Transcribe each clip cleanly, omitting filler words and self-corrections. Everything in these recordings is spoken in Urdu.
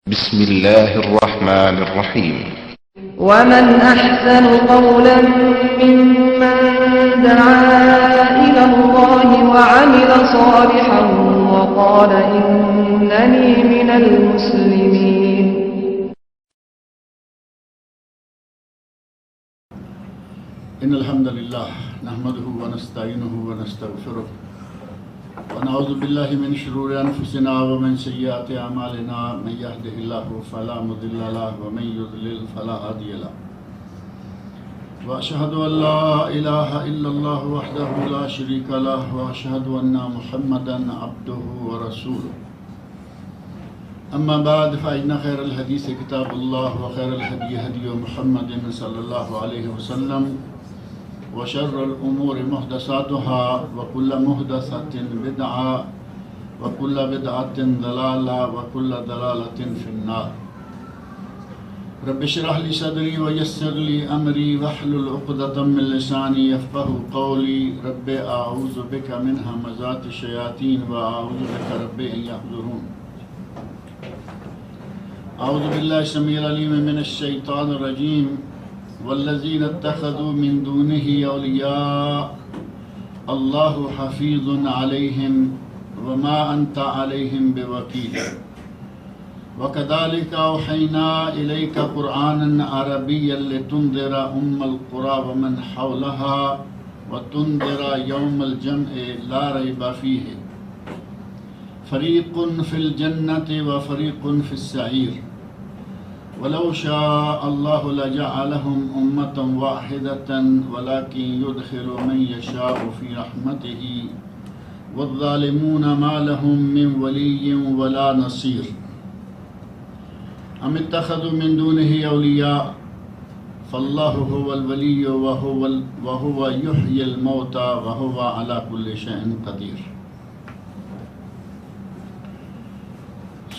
بسم الله الرحمن الرحيم. ومن أحسن قولا ممن دعا إلى الله وعمل صالحا وقال إنني من المسلمين. إن الحمد لله نحمده ونستعينه ونستغفره ونعوذ بالله من شرور أنفسنا ومن سيئات أعمالنا من يهده الله فلا مضل له ومن يضلل فلا هادي له وأشهد أن لا إله إلا الله وحده لا شريك له وأشهد أن محمدا عبده ورسوله. أما بعد فإن خير الحديث كتاب الله وخير الهدي هدي محمد صلى الله عليه وسلم وشر الأمور محدثاتها وكل محدثة بدعة وكل بدعة ضلالة وكل ضلالة في النار. رب اشرح لي صدري ويسر لي أمري واحلل عقدة من لساني يفقهوا قولي. رب أعوذ بك من همزات الشياطين وأعوذ بك رب أن يحضرون. أعوذ بالله السميع العليم من الشيطان الرجيم. والذين اتخذوا من دونه أولياء الله حفيظ عليهم وما أنت عليهم بوكيل. وكذلك أوحينا إليك قرآنا عربيا لتنذر القرى ومن حولها وتنذر يوم الجمع لا ريب فيه فريق في الجنة وفريق في السعير. ولو شاء الله لجعلهم أمة واحدة ولكن يدخل من يشاء في رحمته والظالمون ما لهم من ولي ولا نصير. أم اتخذوا من دونه أولياء فالله هو الولي وهو يحيي الموتى وهو على كل شيء قدير.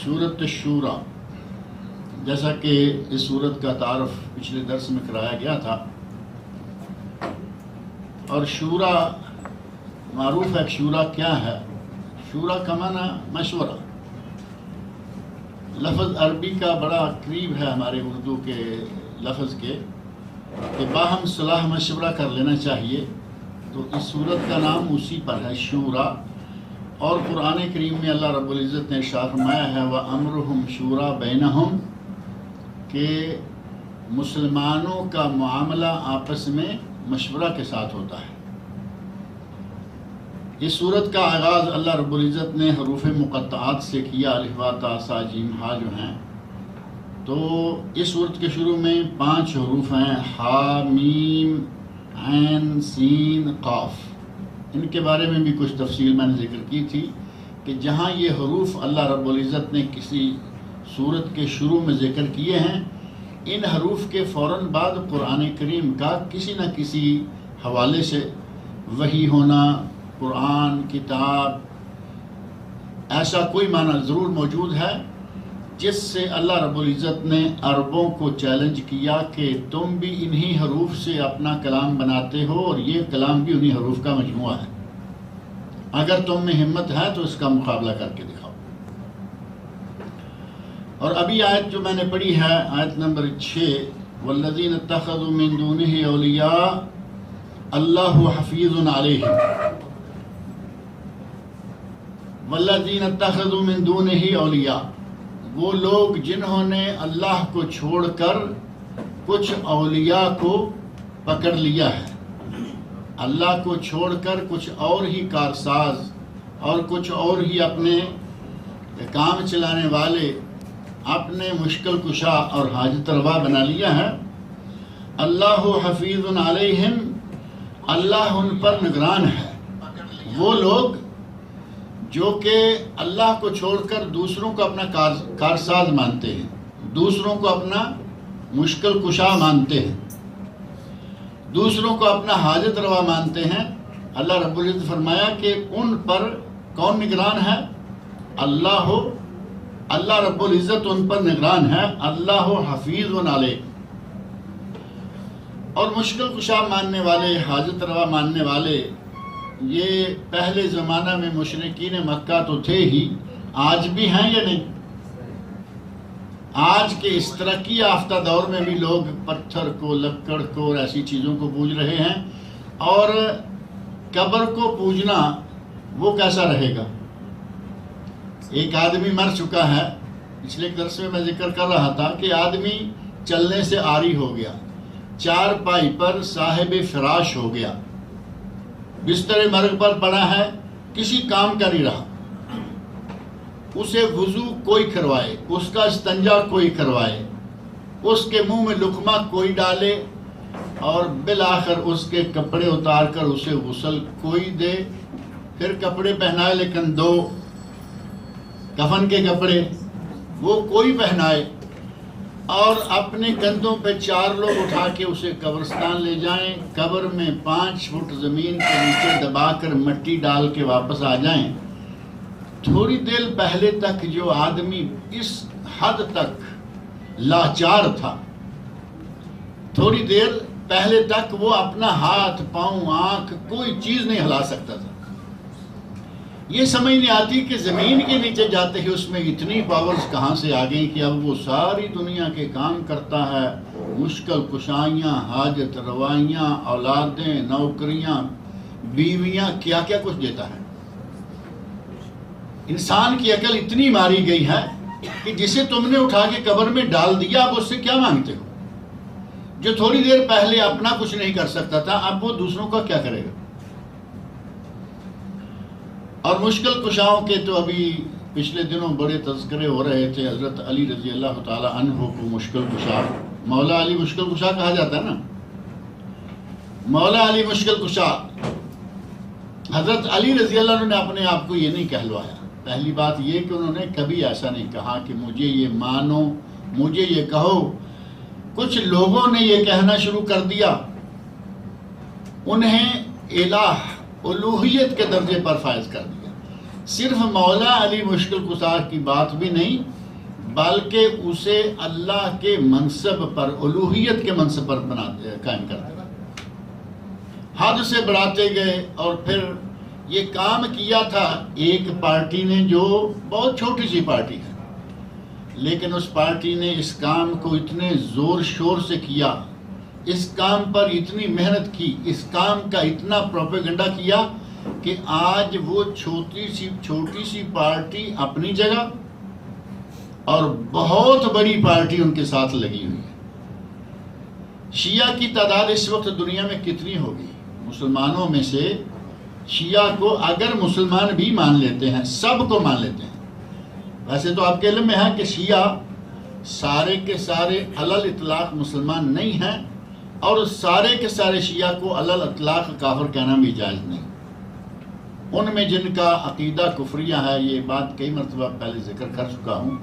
سورۃ الشورى، جیسا کہ اس سورت کا تعارف پچھلے درس میں کرایا گیا تھا، اور شورا معروف ہے. شورا کیا ہے؟ شورا کا معنی مشورہ. لفظ عربی کا بڑا قریب ہے ہمارے اردو کے لفظ کے، کہ باہم صلاح مشورہ کر لینا چاہیے. تو اس سورت کا نام اسی پر ہے، شورا. اور قرآن کریم میں اللہ رب العزت نے ارشاد فرمایا ہے وَأَمْرُهُمْ شُورَى بَيْنَهُمْ، کہ مسلمانوں کا معاملہ آپس میں مشورہ کے ساتھ ہوتا ہے. اس صورت کا آغاز اللہ رب العزت نے حروف مقطعات سے کیا، الف با تا ثا جیم ہا جو ہیں. تو اس صورت کے شروع میں 5 حروف ہیں، ہا میم عین سین قاف. ان کے بارے میں بھی کچھ تفصیل میں نے ذکر کی تھی کہ جہاں یہ حروف اللہ رب العزت نے کسی سورت کے شروع میں ذکر کیے ہیں، ان حروف کے فوراً بعد قرآن کریم کا کسی نہ کسی حوالے سے وحی ہونا، قرآن، کتاب، ایسا کوئی معنی ضرور موجود ہے جس سے اللہ رب العزت نے عربوں کو چیلنج کیا کہ تم بھی انہی حروف سے اپنا کلام بناتے ہو اور یہ کلام بھی انہی حروف کا مجموعہ ہے. اگر تم میں ہمت ہے تو اس کا مقابلہ کر کے دکھاؤ. اور ابھی آیت جو میں نے پڑھی ہے، آیت نمبر 6، والذین اتخذوا من دونہ اولیاء اللہ حفیظ علیہم. والذین اتخذوا من دونہ اولیاء، وہ لوگ جنہوں نے اللہ کو چھوڑ کر کچھ اولیاء کو پکڑ لیا ہے. اللہ کو چھوڑ کر کچھ اور ہی کارساز اور کچھ اور ہی اپنے کام چلانے والے، اپنے مشکل کشا اور حاجت روا بنا لیا ہے. اللہ حفیظ علیہم، اللہ ان پر نگران ہے. وہ لوگ جو کہ اللہ کو چھوڑ کر دوسروں کو اپنا کارساز مانتے ہیں، دوسروں کو اپنا مشکل کشا مانتے ہیں، دوسروں کو اپنا حاجت روا مانتے ہیں. اللہ رب العزت فرمایا کہ ان پر کون نگران ہے؟ اللہ رب العزت ان پر نگران ہے. اللہ حفیظ علیہ. اور مشکل کشا ماننے والے، حاجت روا ماننے والے، یہ پہلے زمانہ میں مشرکین مکہ تو تھے ہی، آج بھی ہیں یا نہیں؟ آج کے اس ترقی یافتہ دور میں بھی لوگ پتھر کو، لکڑ کو اور ایسی چیزوں کو پوج رہے ہیں، اور قبر کو پوجنا وہ کیسا رہے گا؟ ایک آدمی مر چکا ہے، پچھلے درس میں ذکر کر رہا تھا کہ آدمی چلنے سے عاری ہو گیا، چار پائی پر صاحب فراش ہو گیا، بستر مرگ پر پڑا ہے، کسی کام کا نہیں رہا، اسے وضو کوئی کروائے، اس کا استنجا کوئی کروائے، اس کے منہ میں لقمہ کوئی ڈالے، اور بالآخر اس کے کپڑے اتار کر اسے غسل کوئی دے، پھر کپڑے پہنائے لیکن دو کفن کے کپڑے وہ کوئی پہنائے، اور اپنے کندھوں پہ چار لوگ اٹھا کے اسے قبرستان لے جائیں، قبر میں 5 فٹ زمین کے نیچے دبا کر مٹی ڈال کے واپس آ جائیں۔ تھوڑی دیر پہلے تک جو آدمی اس حد تک لاچار تھا، تھوڑی دیر پہلے تک وہ اپنا ہاتھ، پاؤں، آنکھ کوئی چیز نہیں ہلا سکتا تھا، یہ سمجھ نہیں آتی کہ زمین کے نیچے جاتے ہی اس میں اتنی پاورز کہاں سے آ گئی کہ اب وہ ساری دنیا کے کام کرتا ہے، مشکل کشائیاں، حاجت روائیاں، اولادیں، نوکریاں، بیویاں، کیا کیا کچھ دیتا ہے۔ انسان کی عقل اتنی ماری گئی ہے کہ جسے تم نے اٹھا کے قبر میں ڈال دیا، اب اس سے کیا مانگتے ہو؟ جو تھوڑی دیر پہلے اپنا کچھ نہیں کر سکتا تھا، اب وہ دوسروں کا کیا کرے گا؟ اور مشکل کشاؤں کے تو ابھی پچھلے دنوں بڑے تذکرے ہو رہے تھے۔ حضرت علی رضی اللہ تعالی عنہ کو مشکل کشا، مولا علی مشکل کشا کہا جاتا ہے نا، مولا علی مشکل کشا۔ حضرت علی رضی اللہ عنہ نے اپنے آپ کو یہ نہیں کہلوایا۔ پہلی بات یہ کہ انہوں نے کبھی ایسا نہیں کہا کہ مجھے یہ مانو، مجھے یہ کہو۔ کچھ لوگوں نے یہ کہنا شروع کر دیا، انہیں الہ، الوہیت کے درجے پر فائز کر دیا۔ صرف مولا علی مشکل کشا کی بات بھی نہیں، بلکہ اسے اللہ کے منصب پر، الوہیت کے منصب پر قائم کر دیا۔ حد سے بڑھاتے گئے، اور پھر یہ کام کیا تھا ایک پارٹی نے جو بہت چھوٹی سی پارٹی ہے، لیکن اس پارٹی نے اس کام کو اتنے زور شور سے کیا، اس کام پر اتنی محنت کی، اس کام کا اتنا پروپیگنڈا کیا کہ آج وہ چھوٹی سی پارٹی اپنی جگہ اور بہت بڑی پارٹی ان کے ساتھ لگی ہوئی ہے۔ شیعہ کی تعداد اس وقت دنیا میں کتنی ہوگی؟ مسلمانوں میں سے شیعہ کو اگر مسلمان بھی مان لیتے ہیں، سب کو مان لیتے ہیں، ویسے تو آپ کے علم میں ہے کہ شیعہ سارے کے سارے علل اطلاق مسلمان نہیں ہیں، اور سارے کے سارے شیعہ کو علل اطلاق کافر کہنا بھی جائز نہیں۔ ان میں جن کا عقیدہ کفریہ ہے، یہ بات کئی مرتبہ پہلے ذکر کر چکا ہوں،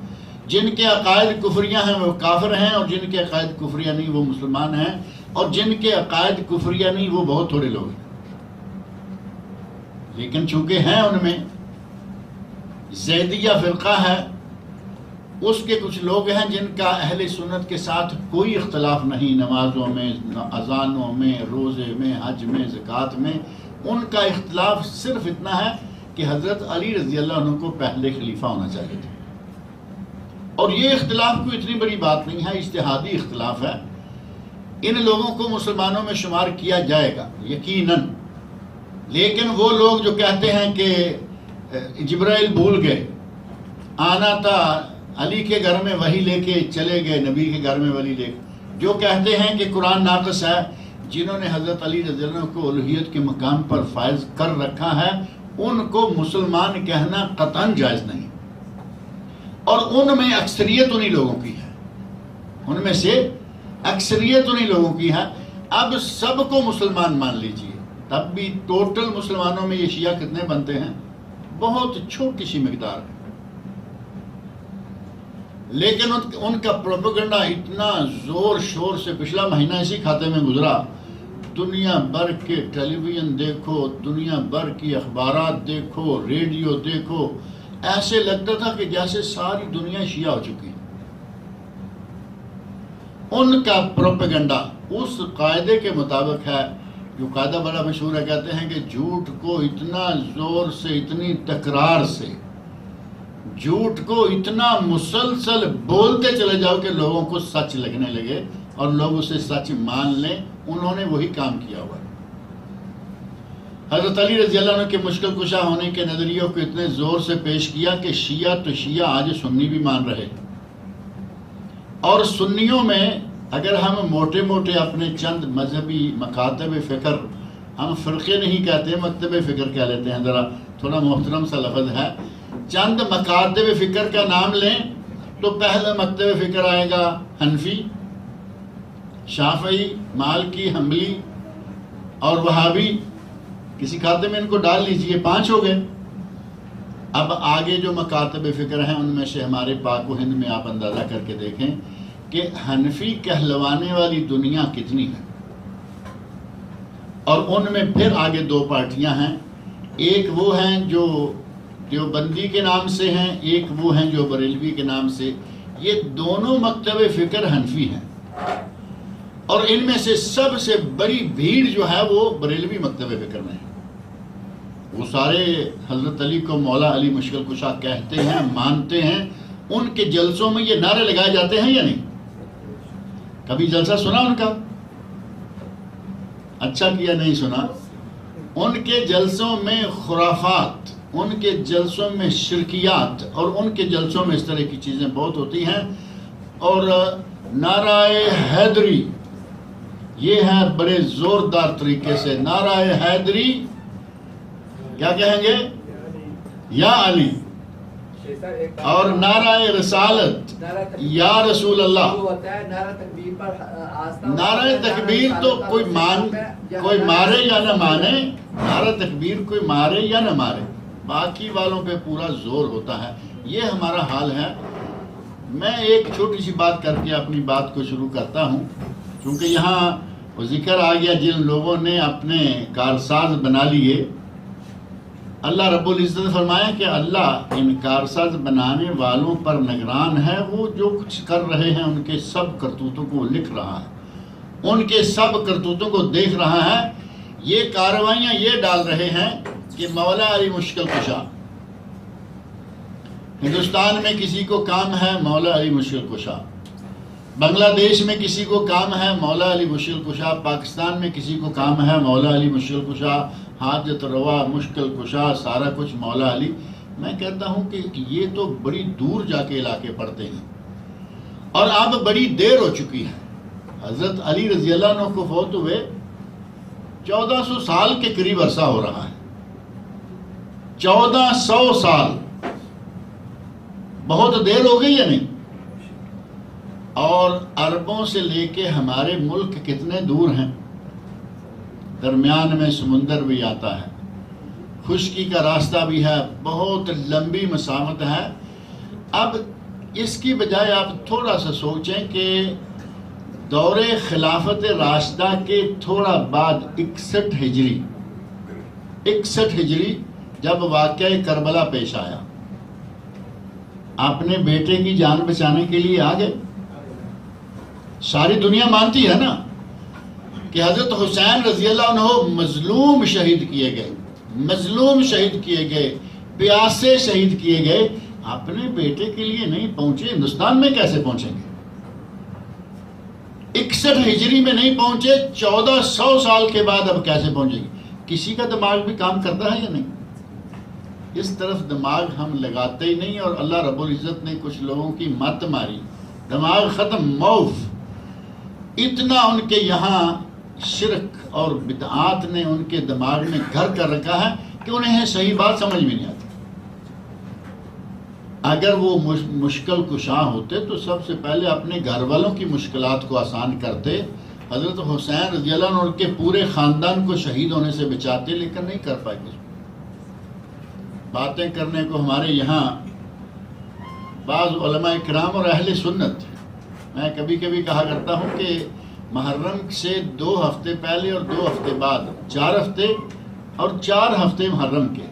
جن کے عقائد کفریہ ہیں وہ کافر ہیں، اور جن کے عقائد کفریہ نہیں وہ مسلمان ہیں، اور جن کے عقائد کفریہ نہیں وہ بہت تھوڑے لوگ ہیں۔ لیکن چونکہ ہیں ان میں زیدیہ فرقہ ہے، اس کے کچھ لوگ ہیں جن کا اہل سنت کے ساتھ کوئی اختلاف نہیں، نمازوں میں، اذانوں میں، روزے میں، حج میں، زکوٰۃ میں۔ ان کا اختلاف صرف اتنا ہے کہ حضرت علی رضی اللہ عنہ کو پہلے خلیفہ ہونا چاہیے تھے، اور یہ اختلاف کوئی اتنی بڑی بات نہیں ہے، اجتہادی اختلاف ہے۔ ان لوگوں کو مسلمانوں میں شمار کیا جائے گا یقیناً، لیکن وہ لوگ جو کہتے ہیں کہ جبرائیل بھول گئے، آنا تھا علی کے گھر میں وحی لے کے چلے گئے، نبی کے گھر میں وحی لے، جو کہتے ہیں کہ قرآن ناقص ہے، جنہوں نے حضرت علی رضی اللہ عنہ کو الوہیت کے مقام پر فائز کر رکھا ہے، ان کو مسلمان کہنا قطعاً جائز نہیں، اور ان میں اکثریت انہی لوگوں کی ہے، ان میں سے اکثریت انہی لوگوں کی ہے۔ اب سب کو مسلمان مان لیجئے، تب بھی ٹوٹل مسلمانوں میں یہ شیعہ کتنے بنتے ہیں؟ بہت چھوٹی سی مقدار ہے، لیکن ان کا پروپیگنڈا اتنا زور شور سے پچھلا مہینہ اسی کھاتے میں گزرا، دنیا بھر کے ٹیلی ویژن دیکھو، دنیا بھر کی اخبارات دیکھو، ریڈیو دیکھو، ایسے لگتا تھا کہ جیسے ساری دنیا شیعہ ہو چکی۔ ان کا پروپیگنڈا اس قاعدے کے مطابق ہے، جو قاعدہ بڑا مشہور ہے، کہتے ہیں کہ جھوٹ کو اتنا زور سے، اتنی تکرار سے جھوٹ کو اتنا مسلسل بولتے چلے جاؤ کہ لوگوں کو سچ لگنے لگے اور لوگ اسے سچ مان لیں. انہوں نے وہی کام کیا ہوا ہے. حضرت علی رضی اللہ عنہ کے مشکل کشا ہونے کے نظریوں کو اتنے زور سے پیش کیا کہ شیعہ تو شیعہ آج سنی بھی مان رہے. اور سنیوں میں اگر ہم موٹے موٹے اپنے چند مذہبی مکاتب فکر، ہم فرقے نہیں کہتے، مکتب فکر کہہ لیتے ہیں، ذرا تھوڑا محترم سا لفظ ہے، چند مکاتب فکر کا نام لیں تو پہلا مکتب فکر آئے گا حنفی، شافعی، مالکی، حنبلی اور وہابی. کسی کھاتے میں ان کو ڈال لیجئے، 5 ہو گئے. اب آگے جو مکاتب فکر ہیں ان میں سے ہمارے پاک و ہند میں آپ اندازہ کر کے دیکھیں کہ حنفی کہلوانے والی دنیا کتنی ہے. اور ان میں پھر آگے 2 پارٹیاں ہیں. ایک وہ ہیں جو دیوبندی کے نام سے ہیں، ایک وہ ہیں جو بریلوی کے نام سے. یہ دونوں مکتب فکر حنفی ہیں، اور ان میں سے سب سے بڑی بھیڑ جو ہے وہ بریلوی مکتب فکر میں ہے. وہ سارے حضرت علی کو مولا علی مشکل کشا کہتے ہیں، مانتے ہیں. ان کے جلسوں میں یہ نعرے لگائے جاتے ہیں یا نہیں؟ کبھی جلسہ سنا ان کا؟ اچھا کیا نہیں سنا. ان کے جلسوں میں خرافات، ان کے جلسوں میں شرکیات اور ان کے جلسوں میں اس طرح کی چیزیں بہت ہوتی ہیں. اور نعرہ حیدری یہ ہے بڑے زوردار طریقے سے. نعرہ حیدری کیا کہیں گے؟ یا علی. اور نعرہ رسالت یا رسول اللہ. نعرہ تکبیر تو کوئی مارے یا نہ مانے، نعرہ تکبیر کوئی مارے یا نہ مارے، باقی والوں پہ پورا زور ہوتا ہے. یہ ہمارا حال ہے. میں ایک چھوٹی سی بات کر کے اپنی بات کو شروع کرتا ہوں، کیونکہ یہاں وہ ذکر آ گیا جن لوگوں نے اپنے کارساز بنا لیے. اللہ رب العزت نے فرمایا کہ اللہ ان کارساز بنانے والوں پر نگران ہے. وہ جو کچھ کر رہے ہیں ان کے سب کرتوتوں کو لکھ رہا ہے، ان کے سب کرتوتوں کو دیکھ رہا ہے. یہ کارروائیاں یہ ڈال رہے ہیں کہ مولا علی مشکل کشا. ہندوستان میں کسی کو کام ہے مولا علی مشکل کشا، بنگلہ دیش میں کسی کو کام ہے مولا علی مشکل کشا، پاکستان میں کسی کو کام ہے مولا علی مشکل کشا، حاجت روا، مشکل کشا، سارا کچھ مولا علی. میں کہتا ہوں کہ یہ تو بڑی دور جا کے علاقے پڑتے ہیں، اور اب بڑی دیر ہو چکی ہے. حضرت علی رضی اللہ عنہ کو فوت ہوئے 1400 سال کے قریب عرصہ ہو رہا ہے. 1400 سال بہت دیر ہو گئی یا نہیں؟ اور عربوں سے لے کے ہمارے ملک کتنے دور ہیں. درمیان میں سمندر بھی آتا ہے، خشکی کا راستہ بھی ہے، بہت لمبی مسافت ہے. اب اس کی بجائے آپ تھوڑا سا سوچیں کہ دور خلافت راشدہ کے تھوڑا بعد 61 ہجری جب واقعہ کربلا پیش آیا، اپنے بیٹے کی جان بچانے کے لیے آ گئے. ساری دنیا مانتی ہے نا کہ حضرت حسین رضی اللہ عنہ مظلوم شہید کیے گئے، پیاسے شہید کیے گئے. اپنے بیٹے کے لیے نہیں پہنچے، ہندوستان میں کیسے پہنچیں گے؟ 61 ہجری میں نہیں پہنچے، 1400 سال کے بعد اب کیسے پہنچیں گے؟ کسی کا دماغ بھی کام کرتا ہے یا نہیں؟ اس طرف دماغ ہم لگاتے ہی نہیں، اور اللہ رب العزت نے کچھ لوگوں کی مت ماری، دماغ ختم، موف. اتنا ان کے یہاں شرک اور بدعات نے ان کے دماغ میں گھر کر رکھا ہے کہ انہیں صحیح بات سمجھ میں نہیں آتی. اگر وہ مشکل کشا ہوتے تو سب سے پہلے اپنے گھر والوں کی مشکلات کو آسان کرتے. حضرت حسین رضی اللہ عنہ ان کے پورے خاندان کو شہید ہونے سے بچاتے، لیکن نہیں کر پائے. باتیں کرنے کو ہمارے یہاں بعض علماء کرام اور اہل سنت، میں کبھی کبھی کہا کرتا ہوں کہ محرم سے 2 ہفتے پہلے اور 2 ہفتے بعد 4 ہفتے اور 4 ہفتے محرم کے،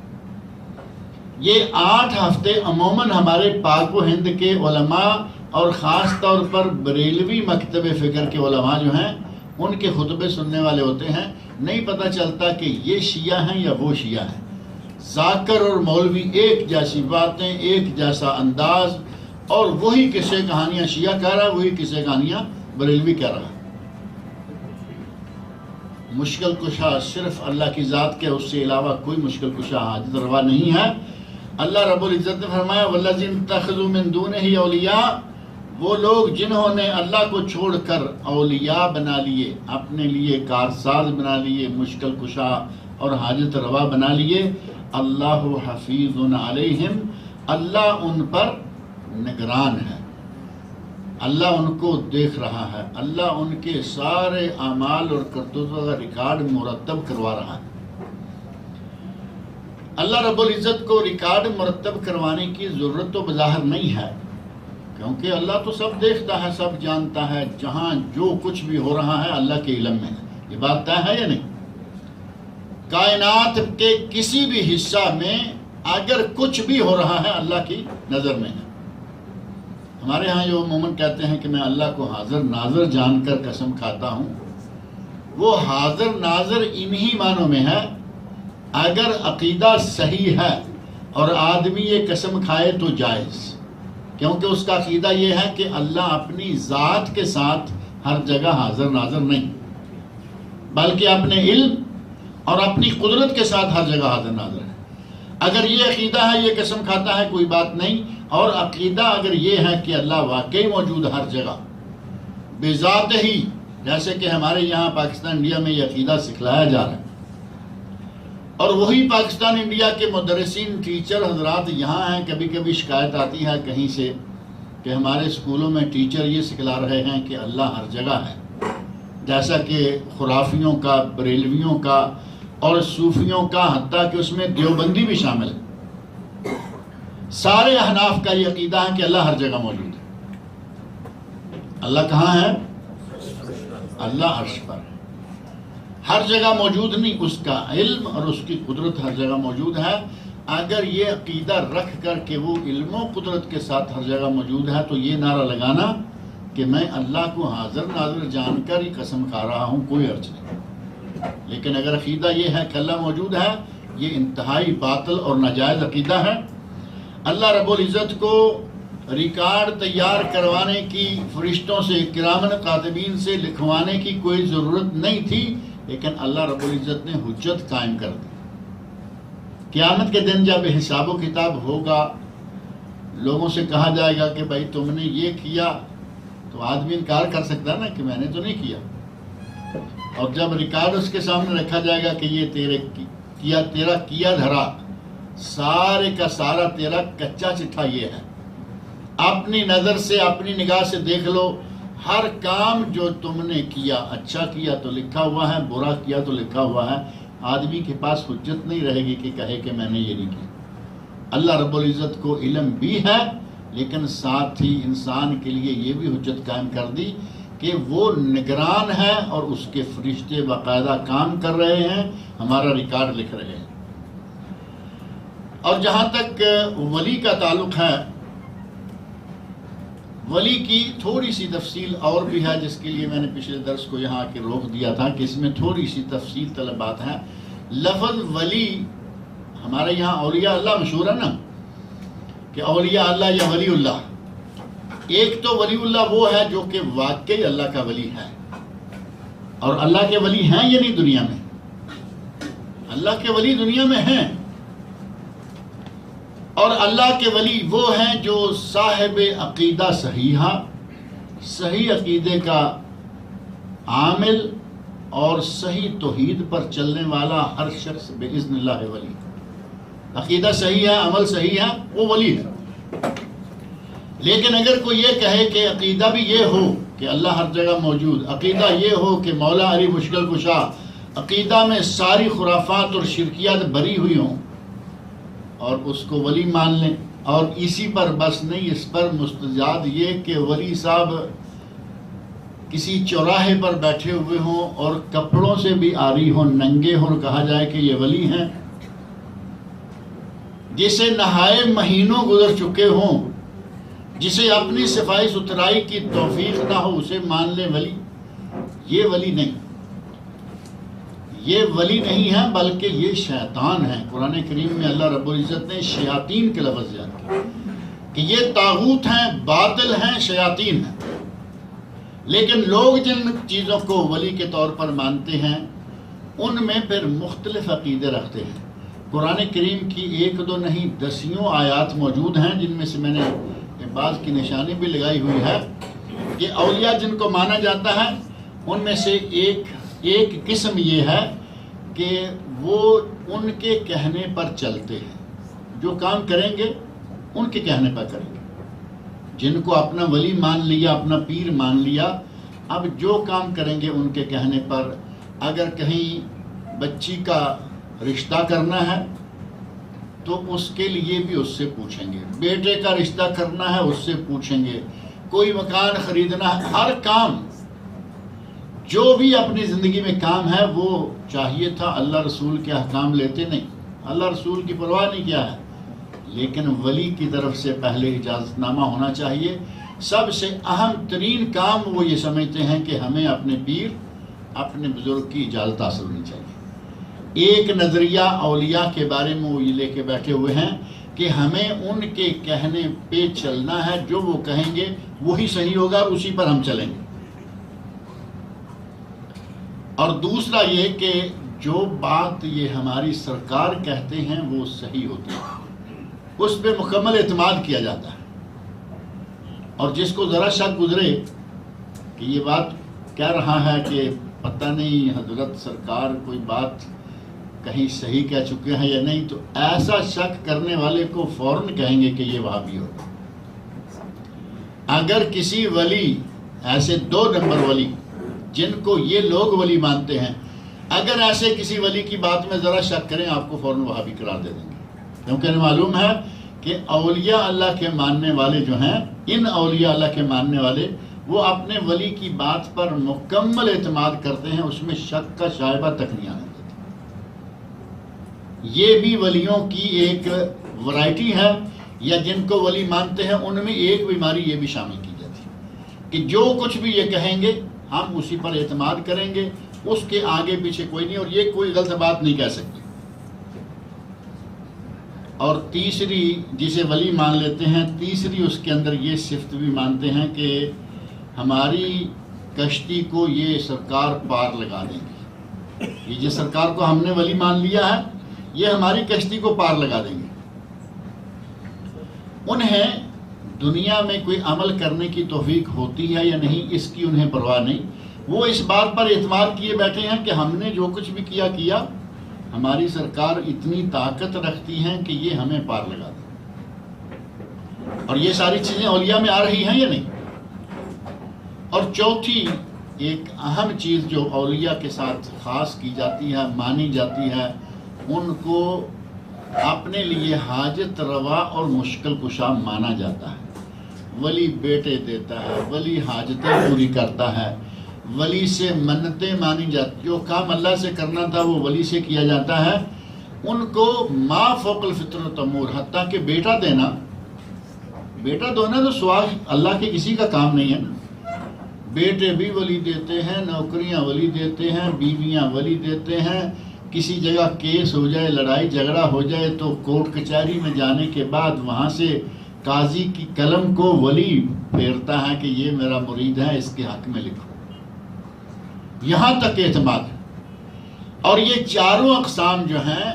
یہ 8 ہفتے عموماً ہمارے پاک و ہند کے علماء اور خاص طور پر بریلوی مکتب فکر کے علماء جو ہیں ان کے خطبے سننے والے ہوتے ہیں. نہیں پتہ چلتا کہ یہ شیعہ ہیں یا وہ شیعہ ہیں. ذاکر اور مولوی ایک جیسی باتیں، ایک جیسا انداز، اور وہی قصے کہانیاں شیعہ کہہ رہا ہے، وہی قصے کہانیاں بریلوی کہہ رہا ہے۔ مشکل کشا صرف اللہ کی ذات کے، اس سے علاوہ کوئی مشکل کشا حاجت روا نہیں ہے۔ اللہ رب العزت نے فرمایا وَالَّذِينَ اتَّخَذُوا مِن دُونِهِ أَوْلِيَاءَ، وہ لوگ جنہوں نے اللہ کو چھوڑ کر اولیاء بنا لیے، اپنے لیے کارساز بنا لیے، مشکل کشا اور حاجت روا بنا لیے، اللہ حفیظ علیہم، اللہ ان پر نگران ہے، اللہ ان کو دیکھ رہا ہے، اللہ ان کے سارے اعمال اور کرتوتوں کا ریکارڈ مرتب کروا رہا ہے۔ اللہ رب العزت کو ریکارڈ مرتب کروانے کی ضرورت تو بظاہر نہیں ہے، کیونکہ اللہ تو سب دیکھتا ہے، سب جانتا ہے، جہاں جو کچھ بھی ہو رہا ہے اللہ کے علم میں ہے۔ یہ بات طے ہے یا نہیں؟ کائنات کے کسی بھی حصہ میں اگر کچھ بھی ہو رہا ہے اللہ کی نظر میں ہے۔ ہمارے ہاں جو عموماً کہتے ہیں کہ میں اللہ کو حاضر ناظر جان کر قسم کھاتا ہوں، وہ حاضر ناظر انہی معنوں میں ہے اگر عقیدہ صحیح ہے اور آدمی یہ قسم کھائے تو جائز، کیونکہ اس کا عقیدہ یہ ہے کہ اللہ اپنی ذات کے ساتھ ہر جگہ حاضر ناظر نہیں، بلکہ اپنے علم اور اپنی قدرت کے ساتھ ہر جگہ حاضر ناظر ہے۔ اگر یہ عقیدہ ہے، یہ قسم کھاتا ہے، کوئی بات نہیں۔ اور عقیدہ اگر یہ ہے کہ اللہ واقعی موجود ہر جگہ بذات ہی، جیسے کہ ہمارے یہاں پاکستان انڈیا میں یہ عقیدہ سکھلایا جا رہا ہے، اور وہی پاکستان انڈیا کے مدرسین ٹیچر حضرات یہاں ہیں، کبھی کبھی شکایت آتی ہے کہیں سے کہ ہمارے اسکولوں میں ٹیچر یہ سکھلا رہے ہیں کہ اللہ ہر جگہ ہے، جیسا کہ خرافیوں کا، بریلویوں کا اور صوفیوں کا، حتیٰ کہ اس میں دیوبندی بھی شامل ہے۔ سارے احناف کا یہ عقیدہ ہے کہ اللہ ہر جگہ موجود ہے۔ اللہ کہاں ہے؟ اللہ عرش پر ہے، ہر جگہ موجود نہیں، اس کا علم اور اس کی قدرت ہر جگہ موجود ہے۔ اگر یہ عقیدہ رکھ کر کہ وہ علم و قدرت کے ساتھ ہر جگہ موجود ہے تو یہ نعرہ لگانا کہ میں اللہ کو حاضر ناظر جان کر ہی قسم کھا رہا ہوں، کوئی حرج نہیں۔ لیکن اگر عقیدہ یہ ہے کہ اللہ موجود ہے، یہ انتہائی باطل اور ناجائز عقیدہ ہے۔ اللہ رب العزت کو ریکارڈ تیار کروانے کی، فرشتوں سے، کرامن کاتبین سے لکھوانے کی کوئی ضرورت نہیں تھی، لیکن اللہ رب العزت نے حجت قائم کر دی۔ قیامت کے دن جب حساب و کتاب ہوگا، لوگوں سے کہا جائے گا کہ بھائی تم نے یہ کیا، تو آدمی انکار کر سکتا ہے نا کہ میں نے تو نہیں کیا۔ اور جب ریکارڈ اس کے سامنے رکھا جائے گا کہ یہ تیرا کیا دھرا، سارے کا سارا تیرا کچا چٹھا یہ ہے، اپنی نظر سے، اپنی نگاہ سے دیکھ لو، ہر کام جو تم نے کیا، اچھا کیا تو لکھا ہوا ہے، برا کیا تو لکھا ہوا ہے۔ آدمی کے پاس حجت نہیں رہے گی کہ کہے کہ میں نے یہ نہیں کیا۔ اللہ رب العزت کو علم بھی ہے، لیکن ساتھ ہی انسان کے لیے یہ بھی حجت قائم کر دی کہ وہ نگران ہے اور اس کے فرشتے باقاعدہ کام کر رہے ہیں، ہمارا ریکارڈ لکھ رہے ہیں۔ اور جہاں تک ولی کا تعلق ہے، ولی کی تھوڑی سی تفصیل اور بھی ہے، جس کے لیے میں نے پچھلے درس کو یہاں آ کے روک دیا تھا کہ اس میں تھوڑی سی تفصیل طلب بات ہے۔ لفظ ولی، ہمارے یہاں اولیاء اللہ مشہور ہے نا، کہ اولیاء اللہ یا ولی اللہ۔ ایک تو ولی اللہ وہ ہے جو کہ واقعی اللہ کا ولی ہے، اور اللہ کے ولی ہیں یہ نہیں دنیا میں، اللہ کے ولی دنیا میں ہیں، اور اللہ کے ولی وہ ہیں جو صاحب عقیدہ صحیحہ، صحیح عقیدے کا عامل اور صحیح توحید پر چلنے والا ہر شخص باذن اللہ ولی۔ عقیدہ صحیح ہے، عمل صحیح ہے، وہ ولی ہے۔ لیکن اگر کوئی یہ کہے کہ عقیدہ بھی یہ ہو کہ اللہ ہر جگہ موجود، عقیدہ یہ ہو کہ مولا علی مشکل کشا، عقیدہ میں ساری خرافات اور شرکیات بری ہوئی ہوں، اور اس کو ولی مان لیں، اور اسی پر بس نہیں، اس پر مستزاد یہ کہ ولی صاحب کسی چوراہے پر بیٹھے ہوئے ہوں اور کپڑوں سے بھی آری ہوں، ننگے ہوں، اور کہا جائے کہ یہ ولی ہیں، جسے نہائے مہینوں گزر چکے ہوں، جسے اپنی صفائی ستھرائی کی توفیق نہ ہو، اسے مان لیں ولی۔ یہ ولی نہیں، یہ ولی نہیں ہے بلکہ یہ شیطان ہے۔ قرآن کریم میں اللہ رب العزت نے شیاطین کے لفظ ذکر کیا کہ یہ طاغوت ہیں، باطل ہیں، شیاطین ہیں۔ لیکن لوگ جن چیزوں کو ولی کے طور پر مانتے ہیں ان میں پھر مختلف عقیدے رکھتے ہیں۔ قرآن کریم کی ایک دو نہیں دسیوں آیات موجود ہیں جن میں سے میں نے بعض کی نشانی بھی لگائی ہوئی ہے کہ اولیاء جن کو مانا جاتا ہے ان میں سے ایک قسم یہ ہے کہ وہ ان کے کہنے پر چلتے ہیں، جو کام کریں گے ان کے کہنے پر کریں گے۔ جن کو اپنا ولی مان لیا، اپنا پیر مان لیا، اب جو کام کریں گے ان کے کہنے پر۔ اگر کہیں بچی کا رشتہ کرنا ہے تو اس کے لیے بھی اس سے پوچھیں گے، بیٹے کا رشتہ کرنا ہے اس سے پوچھیں گے، کوئی مکان خریدنا ہے، ہر کام جو بھی اپنی زندگی میں کام ہے وہ چاہیے تھا اللہ رسول کے احکام لیتے نہیں، اللہ رسول کی پرواہ نہیں کیا ہے، لیکن ولی کی طرف سے پہلے اجازت نامہ ہونا چاہیے۔ سب سے اہم ترین کام وہ یہ سمجھتے ہیں کہ ہمیں اپنے پیر، اپنے بزرگ کی اجازت حاصل ہونی چاہیے۔ ایک نظریہ اولیاء کے بارے میں وہ یہ لے کے بیٹھے ہوئے ہیں کہ ہمیں ان کے کہنے پہ چلنا ہے، جو وہ کہیں گے وہی صحیح ہوگا اور اسی پر ہم چلیں گے۔ اور دوسرا یہ کہ جو بات یہ ہماری سرکار کہتے ہیں وہ صحیح ہوتی ہے، اس پہ مکمل اعتماد کیا جاتا ہے۔ اور جس کو ذرا شک گزرے کہ یہ بات کہہ رہا ہے کہ پتہ نہیں حضرت سرکار کوئی بات کہیں صحیح کہہ چکے ہیں یا نہیں، تو ایسا شک کرنے والے کو فوراً کہیں گے کہ یہ وہابی ہوگا۔ اگر کسی ولی، ایسے 2 نمبر ولی جن کو یہ لوگ ولی مانتے ہیں، اگر ایسے کسی ولی کی بات میں ذرا شک کریں آپ کو فوراً وہابی قرار دے دیں گے، کیونکہ انہیں معلوم ہے کہ اولیاء اللہ کے ماننے والے جو ہیں، ان اولیاء اللہ کے ماننے والے وہ اپنے ولی کی بات پر مکمل اعتماد کرتے ہیں، اس میں شک کا شائبہ تک نہیں آنے دیتے۔ یہ بھی ولیوں کی ایک ورائٹی ہے، یا جن کو ولی مانتے ہیں ان میں ایک بیماری یہ بھی شامل کی جاتی ہے کہ جو کچھ بھی یہ کہیں گے ہم اسی پر اعتماد کریں گے، اس کے آگے پیچھے کوئی نہیں، اور یہ کوئی غلط بات نہیں کہہ سکتے۔ اور تیسری جسے ولی مان لیتے ہیں، تیسری اس کے اندر یہ صفت بھی مانتے ہیں کہ ہماری کشتی کو یہ سرکار پار لگا دیں گے، یہ جس سرکار کو ہم نے ولی مان لیا ہے یہ ہماری کشتی کو پار لگا دیں گے۔ انہیں دنیا میں کوئی عمل کرنے کی توفیق ہوتی ہے یا نہیں اس کی انہیں پرواہ نہیں، وہ اس بات پر اعتماد کیے بیٹھے ہیں کہ ہم نے جو کچھ بھی کیا ہماری سرکار اتنی طاقت رکھتی ہیں کہ یہ ہمیں پار لگا دے۔ اور یہ ساری چیزیں اولیاء میں آ رہی ہیں یا نہیں؟ اور چوتھی ایک اہم چیز جو اولیاء کے ساتھ خاص کی جاتی ہے، مانی جاتی ہے، ان کو اپنے لیے حاجت روا اور مشکل کشا مانا جاتا ہے۔ ولی بیٹے دیتا ہے، ولی حاجتیں پوری کرتا ہے، ولی سے منتیں مانی جاتی، جو کام اللہ سے کرنا تھا وہ ولی سے کیا جاتا ہے۔ ان کو ما فوق الفطرت امور، حتیٰ کہ بیٹا دینا تو سوال اللہ کے کسی کا کام نہیں ہے نا۔ بیٹے بھی ولی دیتے ہیں، نوکریاں ولی دیتے ہیں، بیویاں ولی دیتے ہیں، کسی جگہ کیس ہو جائے، لڑائی جھگڑا ہو جائے تو کورٹ کچہری میں جانے کے بعد وہاں سے قاضی کی قلم کو ولی پھیرتا ہے کہ یہ میرا مرید ہے، اس کے حق میں لکھو، یہاں تک اعتماد ہے۔ اور یہ چاروں اقسام جو ہیں،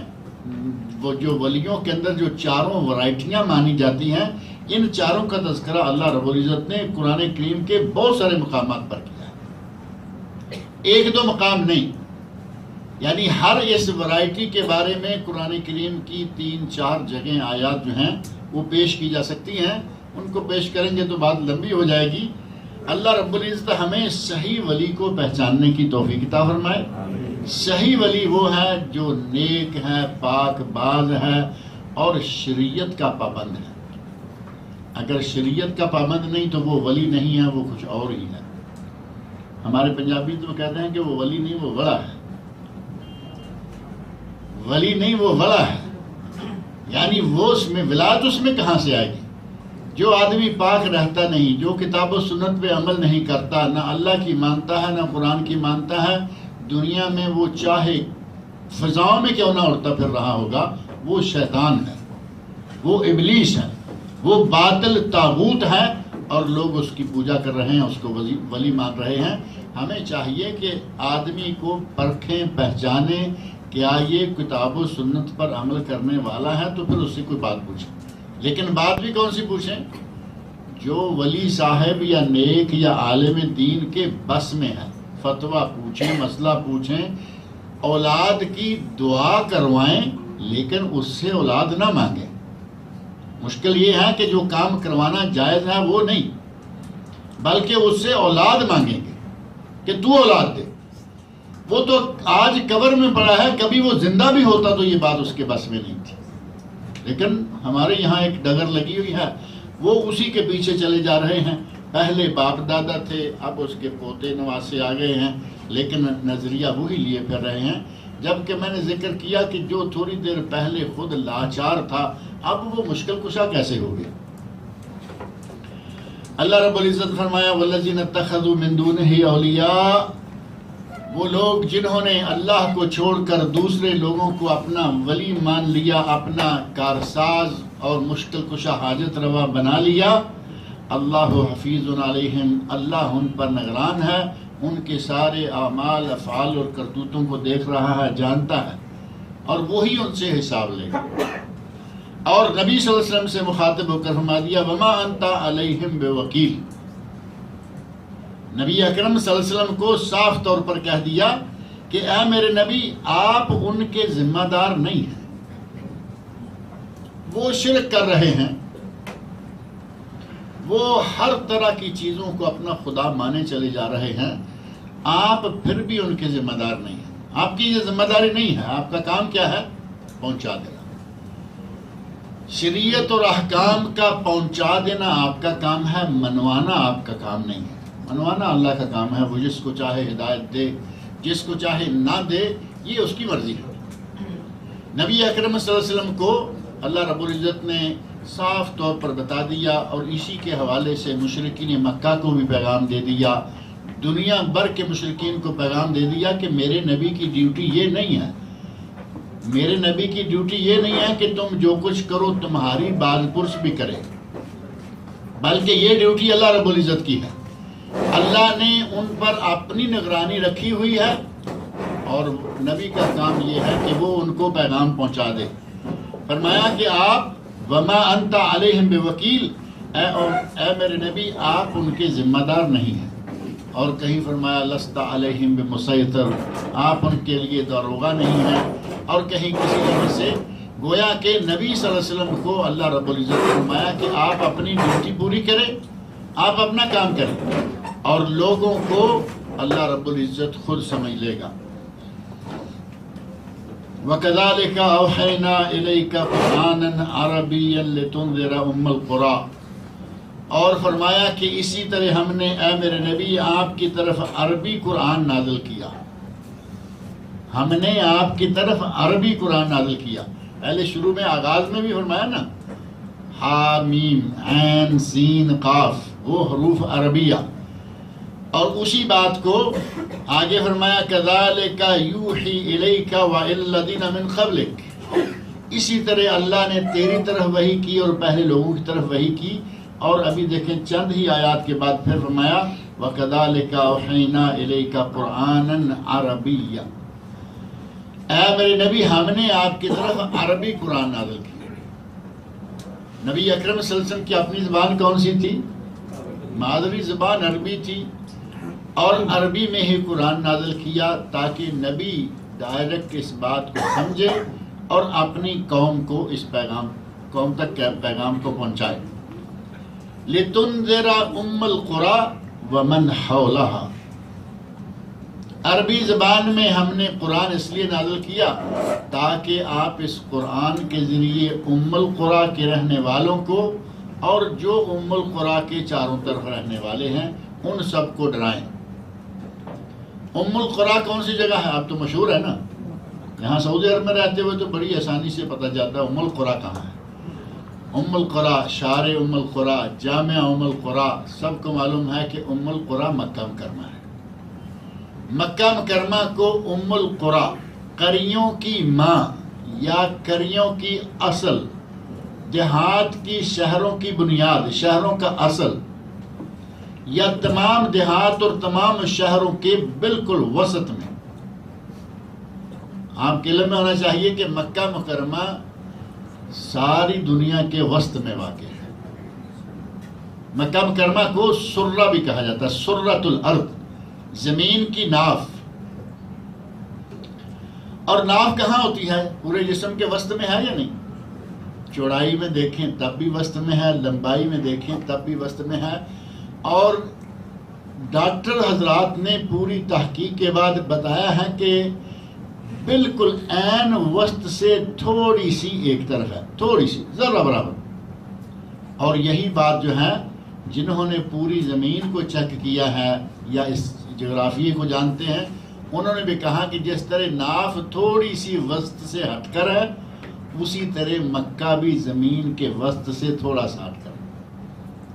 وہ جو ولیوں کے اندر جو چاروں ورائٹیاں مانی جاتی ہیں، ان چاروں کا تذکرہ اللہ رب العزت نے قرآن کریم کے بہت سارے مقامات پر کیا ہے، 1-2 مقام نہیں، یعنی ہر اس ورائٹی کے بارے میں قرآن کریم کی 3-4 جگہیں آیات جو ہیں وہ پیش کی جا سکتی ہیں۔ ان کو پیش کریں گے تو بات لمبی ہو جائے گی۔ اللہ رب العزت ہمیں صحیح ولی کو پہچاننے کی توفیق عطا فرمائے۔ صحیح ولی وہ ہے جو نیک ہے، پاک باز ہے اور شریعت کا پابند ہے۔ اگر شریعت کا پابند نہیں تو وہ ولی نہیں ہے، وہ کچھ اور ہی ہے۔ ہمارے پنجابی تو کہتے ہیں کہ وہ ولی نہیں، وہ وڑا ہے۔ ولی نہیں، وہ وڑا ہے، یعنی وہ اس میں ولایت اس میں کہاں سے آئے گی؟ جو آدمی پاک رہتا نہیں، جو کتاب و سنت پہ عمل نہیں کرتا، نہ اللہ کی مانتا ہے نہ قرآن کی مانتا ہے، دنیا میں وہ چاہے فضاؤں میں کیوں نہ اڑتا پھر رہا ہوگا، وہ شیطان ہے، وہ ابلیس ہے، وہ باطل طاغوت ہے، اور لوگ اس کی پوجا کر رہے ہیں، اس کو ولی مان رہے ہیں۔ ہمیں چاہیے کہ آدمی کو پرکھیں، پہچانیں، کیا یہ کتاب و سنت پر عمل کرنے والا ہے، تو پھر اس سے کوئی بات پوچھیں۔ لیکن بات بھی کون سی پوچھیں؟ جو ولی صاحب یا نیک یا عالم دین کے بس میں ہے، فتویٰ پوچھیں، مسئلہ پوچھیں، اولاد کی دعا کروائیں، لیکن اس سے اولاد نہ مانگیں۔ مشکل یہ ہے کہ جو کام کروانا جائز ہے وہ نہیں، بلکہ اس سے اولاد مانگیں گے کہ تو اولاد دے۔ وہ تو آج قبر میں پڑا ہے، کبھی وہ زندہ بھی ہوتا تو یہ بات اس کے بس میں نہیں تھی۔ لیکن ہمارے یہاں ایک ڈگر لگی ہوئی ہے، وہ اسی کے پیچھے چلے جا رہے ہیں۔ پہلے باپ دادا تھے، اب اس کے پوتے نواسے آ گئے ہیں، لیکن نظریہ وہی لیے پھر رہے ہیں۔ جبکہ میں نے ذکر کیا کہ جو تھوڑی دیر پہلے خود لاچار تھا، اب وہ مشکل کشا کیسے ہو گیا۔ اللہ رب العزت فرمایا والذین اتخذوا من دونہ اولیاء، وہ لوگ جنہوں نے اللہ کو چھوڑ کر دوسرے لوگوں کو اپنا ولی مان لیا، اپنا کارساز اور مشکل کشا حاجت روا بنا لیا، اللہ حفیظ علیہم، اللہ ان پر نگران ہے، ان کے سارے اعمال، افعال اور کرتوتوں کو دیکھ رہا ہے، جانتا ہے، اور وہی ان سے حساب لے گا۔ اور نبی صلی اللہ علیہ وسلم سے مخاطب ہو کر فرما دیا وما انت علیہم بوکیل، نبی اکرم صلی اللہ علیہ وسلم کو صاف طور پر کہہ دیا کہ اے میرے نبی، آپ ان کے ذمہ دار نہیں ہیں، وہ شرک کر رہے ہیں، وہ ہر طرح کی چیزوں کو اپنا خدا مانے چلے جا رہے ہیں، آپ پھر بھی ان کے ذمہ دار نہیں ہیں، آپ کی یہ ذمہ داری نہیں ہے، آپ کا کام کیا ہے؟ پہنچا دینا۔ شریعت اور احکام کا پہنچا دینا آپ کا کام ہے، منوانا آپ کا کام نہیں ہے۔ منوانا اللہ کا کام ہے، وہ جس کو چاہے ہدایت دے، جس کو چاہے نہ دے، یہ اس کی مرضی ہے۔ نبی اکرم صلی اللہ علیہ وسلم کو اللہ رب العزت نے صاف طور پر بتا دیا، اور اسی کے حوالے سے مشرکین مکہ کو بھی پیغام دے دیا، دنیا بھر کے مشرکین کو پیغام دے دیا کہ میرے نبی کی ڈیوٹی یہ نہیں ہے، میرے نبی کی ڈیوٹی یہ نہیں ہے کہ تم جو کچھ کرو تمہاری باز پرس بھی کرے، بلکہ یہ ڈیوٹی اللہ رب العزت کی ہے۔ اللہ نے ان پر اپنی نگرانی رکھی ہوئی ہے، اور نبی کا کام یہ ہے کہ وہ ان کو پیغام پہنچا دے۔ فرمایا کہ آپ وما انت علیہم بوکیل، اے میرے نبی، آپ ان کے ذمہ دار نہیں ہیں۔ اور کہیں فرمایا لست علیہم بمسیطر، آپ ان کے لیے داروغہ نہیں ہیں۔ اور کہیں کسی جگہ سے گویا کہ نبی صلی اللہ علیہ وسلم کو اللہ رب العزت نے فرمایا کہ آپ اپنی ڈیوٹی پوری کریں، آپ اپنا کام کریں، اور لوگوں کو اللہ رب العزت خود سمجھ لے گا۔ وَكَذَلِكَ أَوْحَيْنَا إِلَيْكَ قُرْآنًا عَرَبِيًّا لِتُنذِرَ أُمَّ الْقُرَىٰ، اور فرمایا کہ اسی طرح ہم نے اے میرے نبی آپ کی طرف عربی قرآن نازل کیا، ہم نے آپ کی طرف عربی قرآن نازل کیا۔ پہلے شروع میں آغاز میں بھی فرمایا نا، ہا میم عین سین قاف، وہ حروف عربیہ، اور اسی بات کو آگے فرمایا کذالک یوحی الیک وإلی الذین من قبلک، اسی طرح اللہ نے تیری طرف وحی کی اور پہلے لوگوں کی طرف وحی کی۔ اور ابھی دیکھیں چند ہی آیات کے بعد پھر فرمایا وَكَذَلِكَ أَوْحَيْنَا إِلَيْكَ قُرْآنًا عَرَبِيًّا، اے میرے نبی ہم نے آپ کی طرف عربی قرآن نازل کیا۔ نبی اکرم صلی اللہ علیہ وسلم کی اپنی زبان کون سی تھی؟ مادری زبان عربی تھی، اور عربی میں ہی قرآن نازل کیا تاکہ نبی ڈائریکٹ اس بات کو سمجھے اور اپنی قوم کو اس قوم تک پیغام کو پہنچائے۔ لِتُنذِرَ أُمَّ الْقُرَىٰ وَمَنْ حَوْلَهَا، عربی زبان میں ہم نے قرآن اس لیے نازل کیا تاکہ آپ اس قرآن کے ذریعے ام القریٰ کے رہنے والوں کو اور جو ام القریٰ کے چاروں طرف رہنے والے ہیں ان سب کو ڈرائیں۔ ام القریٰ کون سی جگہ ہے؟ آپ تو مشہور ہے نا، یہاں سعودی عرب میں رہتے ہوئے تو بڑی آسانی سے پتہ جاتا ہے ام القریٰ کہاں ہے۔ ام القریٰ، شار ام القریٰ، جامع ام القریٰ، سب کو معلوم ہے کہ ام القریٰ مکہ مکرمہ ہے۔ مکہ مکرمہ کو ام القریٰ کریوں کی ماں یا کریوں کی اصل، دیہات کی شہروں کی بنیاد، شہروں کا اصل، یا تمام دیہات اور تمام شہروں کے بالکل وسط میں. آپ کے علم میں ہونا چاہیے کہ مکہ مکرمہ ساری دنیا کے وسط میں واقع ہے. مکہ مکرمہ کو سرہ بھی کہا جاتا ہے، سرۃ الارض، زمین کی ناف. اور ناف کہاں ہوتی ہے؟ پورے جسم کے وسط میں ہے یا نہیں؟ چوڑائی میں دیکھیں تب بھی وسط میں ہے، لمبائی میں دیکھیں تب بھی وسط میں ہے. اور ڈاکٹر حضرات نے پوری تحقیق کے بعد بتایا ہے کہ بالکل عین وسط سے تھوڑی سی ایک طرف ہے، تھوڑی سی ذرہ برابر. اور یہی بات جو ہے جنہوں نے پوری زمین کو چیک کیا ہے یا اس جغرافیے کو جانتے ہیں، انہوں نے بھی کہا کہ جس طرح ناف تھوڑی سی وسط سے ہٹ کر ہے، اسی طرح مکہ بھی زمین کے وسط سے تھوڑا سا ہٹ کر.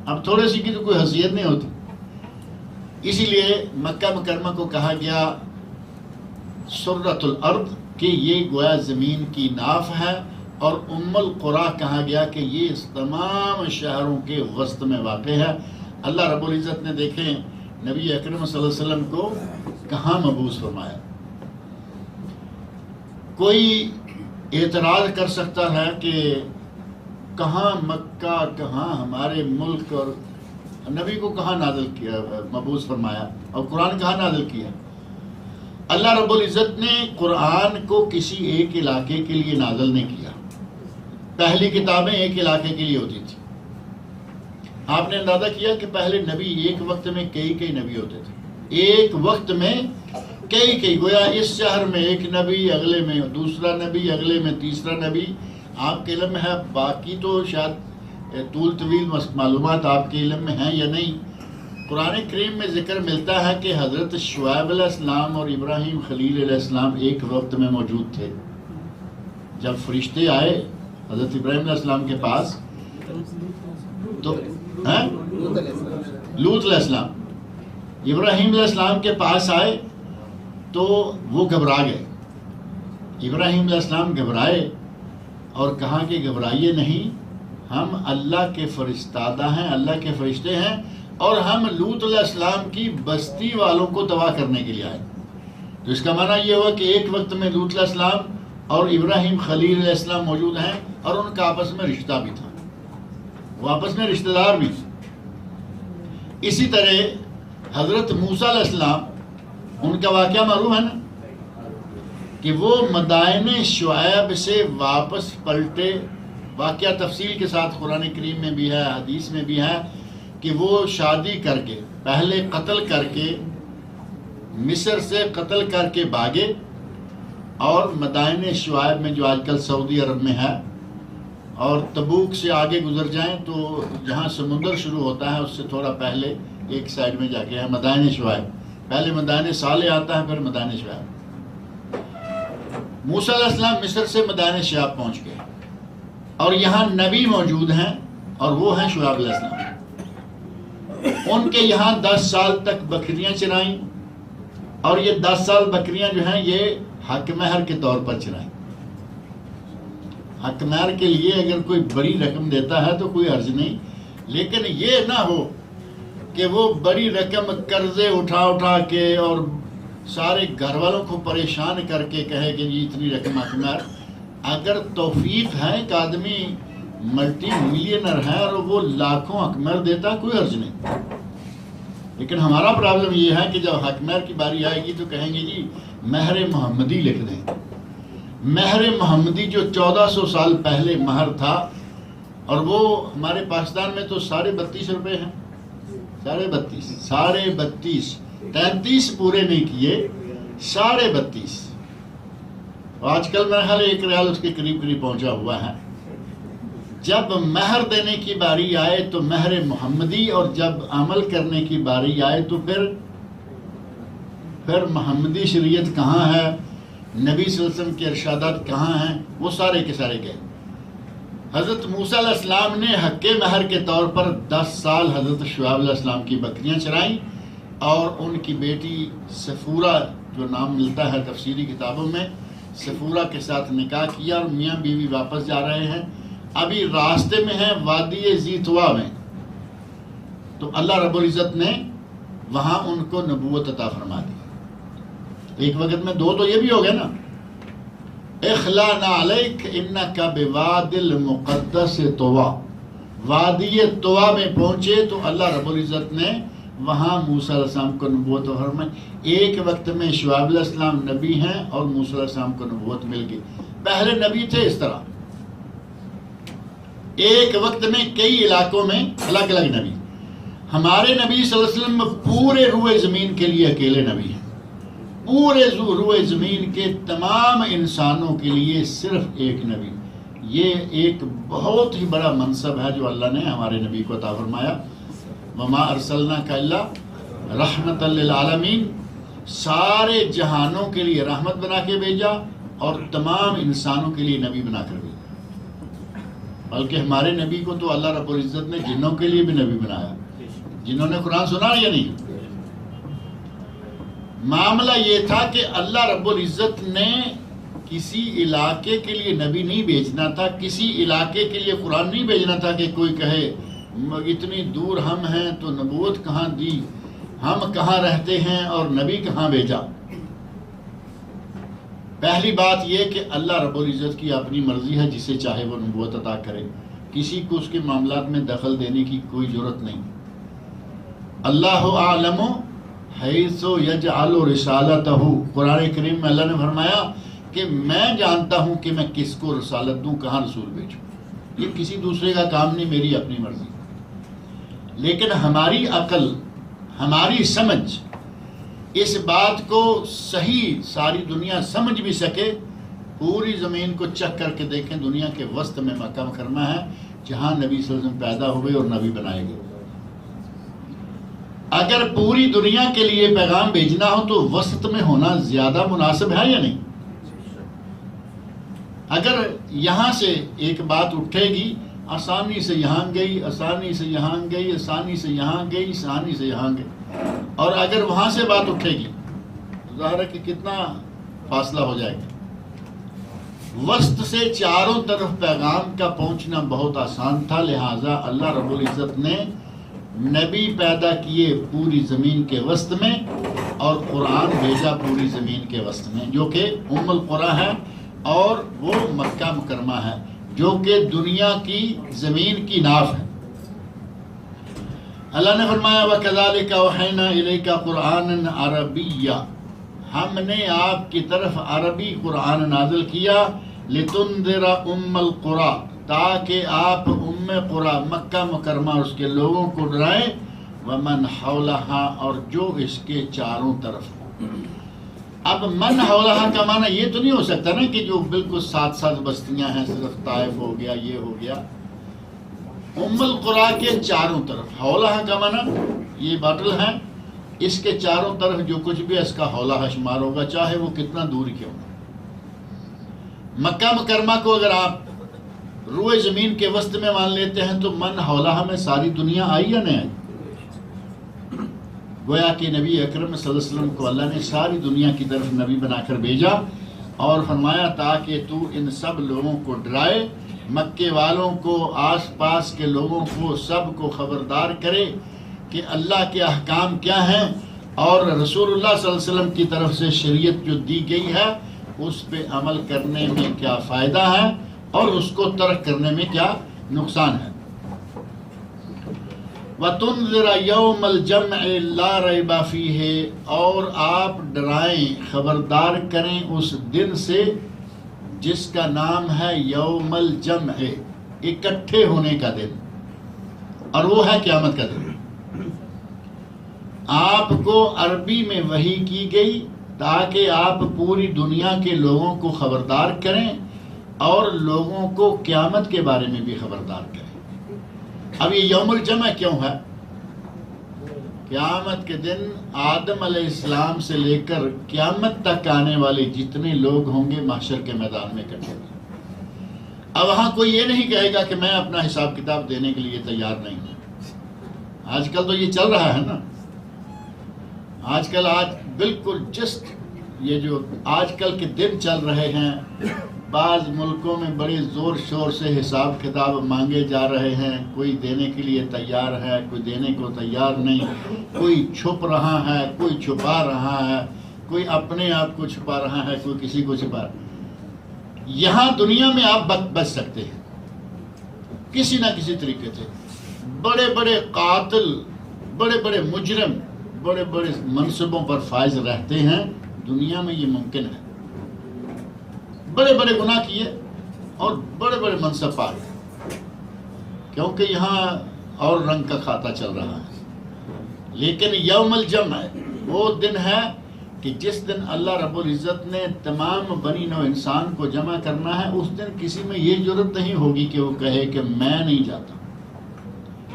اب تھوڑے سی کی تو کوئی حیثیت نہیں ہوتی، اسی لیے مکہ مکرمہ کو کہا گیا سرۃ الارض کہ یہ گویا زمین کی ناف ہے، اور ام القریٰ کہا گیا کہ یہ اس تمام شہروں کے وسط میں واقع ہے. اللہ رب العزت نے دیکھیں نبی اکرم صلی اللہ علیہ وسلم کو کہاں مبعوث فرمایا. کوئی اعتراض کر سکتا ہے کہ کہاں مکہ، کہاں ہمارے ملک، اور نبی کو کہاں نازل کیا، مبعوث فرمایا، اور قرآن کہاں نازل کیا؟ اللہ رب العزت نے قرآن کو کسی ایک علاقے کے لیے نازل نہیں کیا. پہلی کتابیں ایک علاقے کے لیے ہوتی تھی. آپ نے اندازہ کیا کہ پہلے نبی ایک وقت میں کئی نبی ہوتے تھے، ایک وقت میں کئی گویا اس شہر میں ایک نبی، اگلے میں دوسرا نبی، اگلے میں تیسرا نبی. آپ کے علم میں ہے، باقی تو شاید طول طویل معلومات آپ کے علم میں ہیں یا نہیں. قرآن کریم میں ذکر ملتا ہے کہ حضرت شعیب علیہ السلام اور ابراہیم خلیل علیہ السلام ایک وقت میں موجود تھے. جب فرشتے آئے حضرت ابراہیم علیہ السلام کے پاس تو لوط علیہ السلام ابراہیم علیہ السلام کے پاس آئے تو وہ گھبرا گئے. ابراہیم علیہ السلام گھبرائے اور کہا کہ گھبرائیے نہیں، ہم اللہ کے فرستادہ ہیں، اللہ کے فرشتے ہیں، اور ہم لوط علیہ السلام کی بستی والوں کو تباہ کرنے کے لیے آئے. تو اس کا معنی یہ ہوا کہ ایک وقت میں لوط علیہ السلام اور ابراہیم خلیل علیہ السلام موجود ہیں، اور ان کا آپس میں رشتہ بھی تھا، وہ آپس میں رشتہ دار بھی تھے. اسی طرح حضرت موسیٰ علیہ السلام، ان کا واقعہ معروف ہے نا کہ وہ مدائن شعیب سے واپس پلٹے. واقعہ تفصیل کے ساتھ قرآن کریم میں بھی ہے، حدیث میں بھی ہے کہ وہ شادی کر کے پہلے قتل کر کے مصر سے قتل کر کے بھاگے، اور مدائن شعیب میں جو آج کل سعودی عرب میں ہے، اور تبوک سے آگے گزر جائیں تو جہاں سمندر شروع ہوتا ہے اس سے تھوڑا پہلے ایک سائڈ میں جا کے ہے مدائن شعیب. پہلے مدائن صالح آتا ہے، پھر مدائن شعیب. موسیٰ علیہ السلام مصر سے مدائن شعیب پہنچ گئے، اور یہاں نبی موجود ہیں، اور وہ ہیں شعیب علیہ السلام. ان کے یہاں 10 سال تک بکریاں چرائیں، اور یہ 10 سال بکریاں جو ہیں یہ حق مہر کے طور پر چرائیں. حق مہر کے لیے اگر کوئی بڑی رقم دیتا ہے تو کوئی حرج نہیں، لیکن یہ نہ ہو کہ وہ بڑی رقم قرضے اٹھا کے اور سارے گھر والوں کو پریشان کر کے کہے کہ جی اتنی رقم حق مہر. اگر توفیق ہے کہ آدمی ملٹی ملینر ہے اور وہ لاکھوں حق مہر دیتا، کوئی حرج نہیں. لیکن ہمارا پرابلم یہ ہے کہ جب حق مہر کی باری آئے گی تو کہیں گے جی مہر محمدی لکھ دیں. مہر محمدی جو 1400 سال پہلے مہر تھا، اور وہ ہمارے پاکستان میں تو 32.5 روپے ہیں. 32.5 33 پورے نہیں کیے، 32.5. آج کل میرا خیال 1 ریال اس کے قریب پہنچا ہوا ہے. جب مہر دینے کی باری آئے تو مہر محمدی، اور جب عمل کرنے کی باری آئے تو پھر محمدی شریعت کہاں ہے، نبی صلی اللہ علیہ وسلم کے ارشادات کہاں ہیں، وہ سارے کے سارے گئے. حضرت موسیٰ علیہ السلام نے حق مہر کے طور پر 10 سال حضرت شعیب علیہ السلام کی بکریاں چرائیں، اور ان کی بیٹی سفورہ جو نام ملتا ہے تفسیری کتابوں میں، سفورہ کے ساتھ نکاح کیا اور میاں بیوی واپس جا رہے ہیں، ابھی راستے میں ہیں وادی ذی طویٰ میں، تو اللہ رب العزت نے وہاں ان کو نبوت عطا فرما دی۔ ایک وقت میں دو تو یہ بھی ہو گئے نا، اخلانا علیک انک بواد المقدس طویٰ، وادی طویٰ میں پہنچے تو اللہ رب العزت نے وہاں موسیٰ علیہ السلام کو نبوت فرمائی۔ ایک وقت میں شعیب علیہ السلام نبی ہیں اور موسیٰ علیہ السلام کو نبوت مل گئی۔ پہلے نبی تھے اس طرح، ایک وقت میں کئی علاقوں میں الگ الگ نبی۔ ہمارے نبی صلی اللہ علیہ وسلم پورے روئے زمین کے لیے اکیلے نبی ہیں، پورے روئے زمین کے تمام انسانوں کے لیے صرف ایک نبی۔ یہ ایک بہت ہی بڑا منصب ہے جو اللہ نے ہمارے نبی کو عطا فرمایا۔ وما ارسلناک الا رحمت للعالمین، سارے جہانوں کے لیے رحمت بنا کے بھیجا اور تمام انسانوں کے لیے نبی بنا کر بھیجا۔ بلکہ ہمارے نبی کو تو اللہ رب العزت نے جنوں کے لیے بھی نبی بنایا۔ جنہوں نے قرآن سنا یا نہیں؟ معاملہ یہ تھا کہ اللہ رب العزت نے کسی علاقے کے لیے نبی نہیں بھیجنا تھا، کسی علاقے کے لیے قرآن نہیں بھیجنا تھا کہ کوئی کہے اتنی دور ہم ہیں تو نبوت کہاں دی، ہم کہاں رہتے ہیں اور نبی کہاں بھیجا۔ پہلی بات یہ کہ اللہ رب العزت کی اپنی مرضی ہے، جسے چاہے وہ نبوت عطا کرے، کسی کو اس کے معاملات میں دخل دینے کی کوئی ضرورت نہیں۔ اللہ اعلم حیث یجعل رسالتہ، قرآن کریم میں اللہ نے فرمایا کہ میں جانتا ہوں کہ میں کس کو رسالت دوں، کہاں رسول بھیجوں۔ یہ کسی دوسرے کا کام نہیں، میری اپنی مرضی۔ لیکن ہماری عقل، ہماری سمجھ اس بات کو صحیح ساری دنیا سمجھ بھی سکے، پوری زمین کو چک کر کے دیکھیں، دنیا کے وسط میں مکہ مکرمہ ہے جہاں نبی صلی اللہ علیہ وسلم پیدا ہوئے اور نبی بنائے گئے۔ اگر پوری دنیا کے لیے پیغام بھیجنا ہو تو وسط میں ہونا زیادہ مناسب ہے یا نہیں؟ اگر یہاں سے ایک بات اٹھے گی، آسانی سے یہاں گئی، آسانی سے یہاں گئی، آسانی سے یہاں گئی، آسانی سے یہاں گئی، اور اگر وہاں سے بات اٹھے گی تو ظاہر ہے کہ کتنا فاصلہ ہو جائے گا۔ وسط سے چاروں طرف پیغام کا پہنچنا بہت آسان تھا، لہٰذا اللہ رب العزت نے نبی پیدا کیے پوری زمین کے وسط میں اور قرآن بھیجا پوری زمین کے وسط میں، جو کہ ام القریٰ ہے اور وہ مکہ مکرمہ ہے، جو کہ دنیا کی زمین کی ناف ہے۔ اللہ نے فرمایا وَكَذَلِكَ أَوْحَيْنَا إِلَيْكَ قُرْآنًا عَرَبِيًّا، ہم نے آپ کی طرف عربی قرآن نازل کیا، لِتُنذِرَ أُمَّ الْقُرَىٰ، تاکہ آپ ام قریٰ مکہ مکرمہ اس کے لوگوں کو ڈرائیں، وَمَنْ حَوْلَهَا، اور جو اس کے چاروں طرف۔ اب من حولہا کا معنی یہ تو نہیں ہو سکتا نا کہ جو بالکل ساتھ ساتھ بستیاں ہیں، صرف طائف ہو گیا، یہ ہو گیا۔ ام القریٰ کے چاروں طرف، حولہا کا معنی یہ باطل ہے، اس کے چاروں طرف جو کچھ بھی اس کا حولہا شمار ہوگا، چاہے وہ کتنا دور کیوں ہو۔ مکہ مکرمہ کو اگر آپ روئے زمین کے وسط میں مان لیتے ہیں تو من حولہا میں ساری دنیا آئی یا نہیں آئی؟ گویا کہ نبی اکرم صلی اللہ علیہ وسلم کو اللہ نے ساری دنیا کی طرف نبی بنا کر بھیجا اور فرمایا تاکہ تو ان سب لوگوں کو ڈرائے، مکے والوں کو، آس پاس کے لوگوں کو، سب کو خبردار کرے کہ اللہ کے احکام کیا ہیں اور رسول اللہ صلی اللہ علیہ وسلم کی طرف سے شریعت جو دی گئی ہے اس پہ عمل کرنے میں کیا فائدہ ہے اور اس کو ترک کرنے میں کیا نقصان ہے۔ وَتُنذِرَ يَوْمَ الْجَمْعِ لَا رَيْبَ فِيهِ، اور آپ ڈرائیں، خبردار کریں اس دن سے جس کا نام ہے یوم الجمع، اکٹھے ہونے کا دن، اور وہ ہے قیامت کا دن۔ آپ کو عربی میں وحی کی گئی تاکہ آپ پوری دنیا کے لوگوں کو خبردار کریں اور لوگوں کو قیامت کے بارے میں بھی خبردار کریں۔ اب یہ یوم الجمع کیوں ہے؟ قیامت کے دن آدم علیہ السلام سے لے کر قیامت تک آنے والے جتنے لوگ ہوں گے محشر کے میدان میں اکٹھے ہوں گے۔ اب وہاں کوئی یہ نہیں کہے گا کہ میں اپنا حساب کتاب دینے کے لیے تیار نہیں ہوں۔ آج کل تو یہ چل رہا ہے نا، آج کل بالکل جسٹ یہ جو آج کل کے دن چل رہے ہیں، بعض ملکوں میں بڑے زور شور سے حساب کتاب مانگے جا رہے ہیں، کوئی دینے کے لیے تیار ہے، کوئی دینے کو تیار نہیں، کوئی چھپ رہا ہے، کوئی چھپا رہا ہے، کوئی اپنے آپ کو چھپا رہا ہے، کوئی کسی کو چھپا رہا ہے۔ یہاں دنیا میں آپ بچ سکتے ہیں کسی نہ کسی طریقے سے۔ بڑے بڑے قاتل، بڑے بڑے مجرم، بڑے بڑے منصبوں پر فائز رہتے ہیں، دنیا میں یہ ممکن ہے۔ بڑے بڑے گناہ کیے اور بڑے بڑے منصب پا گئے، کیونکہ یہاں اور رنگ کا کھاتا چل رہا ہے۔ لیکن یوم الجمع وہ دن ہے کہ جس دن اللہ رب العزت نے تمام بنی نوع انسان کو جمع کرنا ہے، اس دن کسی میں یہ جرت نہیں ہوگی کہ وہ کہے کہ میں نہیں جاتا،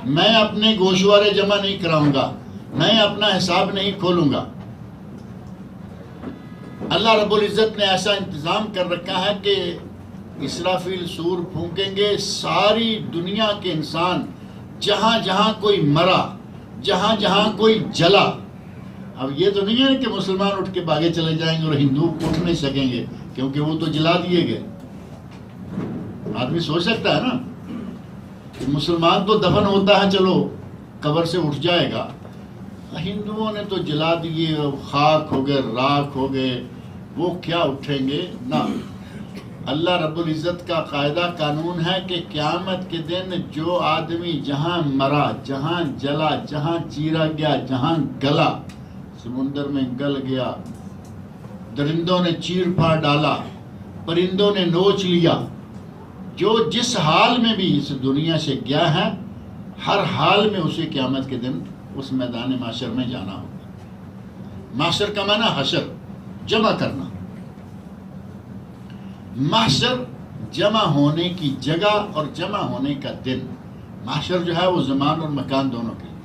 میں اپنے گوشوارے جمع نہیں کراؤں گا، میں اپنا حساب نہیں کھولوں گا۔ اللہ رب العزت نے ایسا انتظام کر رکھا ہے کہ اسرافیل سور پھونکیں گے، ساری دنیا کے انسان جہاں جہاں کوئی مرا، جہاں جہاں کوئی جلا۔ اب یہ تو نہیں ہے کہ مسلمان اٹھ کے باغے چلے جائیں گے اور ہندو اٹھ نہیں سکیں گے، کیونکہ وہ تو جلا دیے گئے۔ آدمی سوچ سکتا ہے نا کہ مسلمان تو دفن ہوتا ہے، چلو قبر سے اٹھ جائے گا، ہندوؤں نے تو جلا دیے، خاک ہو گئے، راکھ ہو گئے، وہ کیا اٹھیں گے؟ نہ، اللہ رب العزت کا قاعدہ قانون ہے کہ قیامت کے دن جو آدمی جہاں مرا، جہاں جلا، جہاں چیرا گیا، جہاں گلا، سمندر میں گل گیا، درندوں نے چیر پھاڑ ڈالا، پرندوں نے نوچ لیا، جو جس حال میں بھی اس دنیا سے گیا ہے، ہر حال میں اسے قیامت کے دن اس میدان محشر میں جانا ہوگا۔ محشر کا معنی حشر، جمع کرنا۔ محشر جمع ہونے کی جگہ اور جمع ہونے کا دن۔ محشر جو ہے وہ زمان اور مکان دونوں کے لیے۔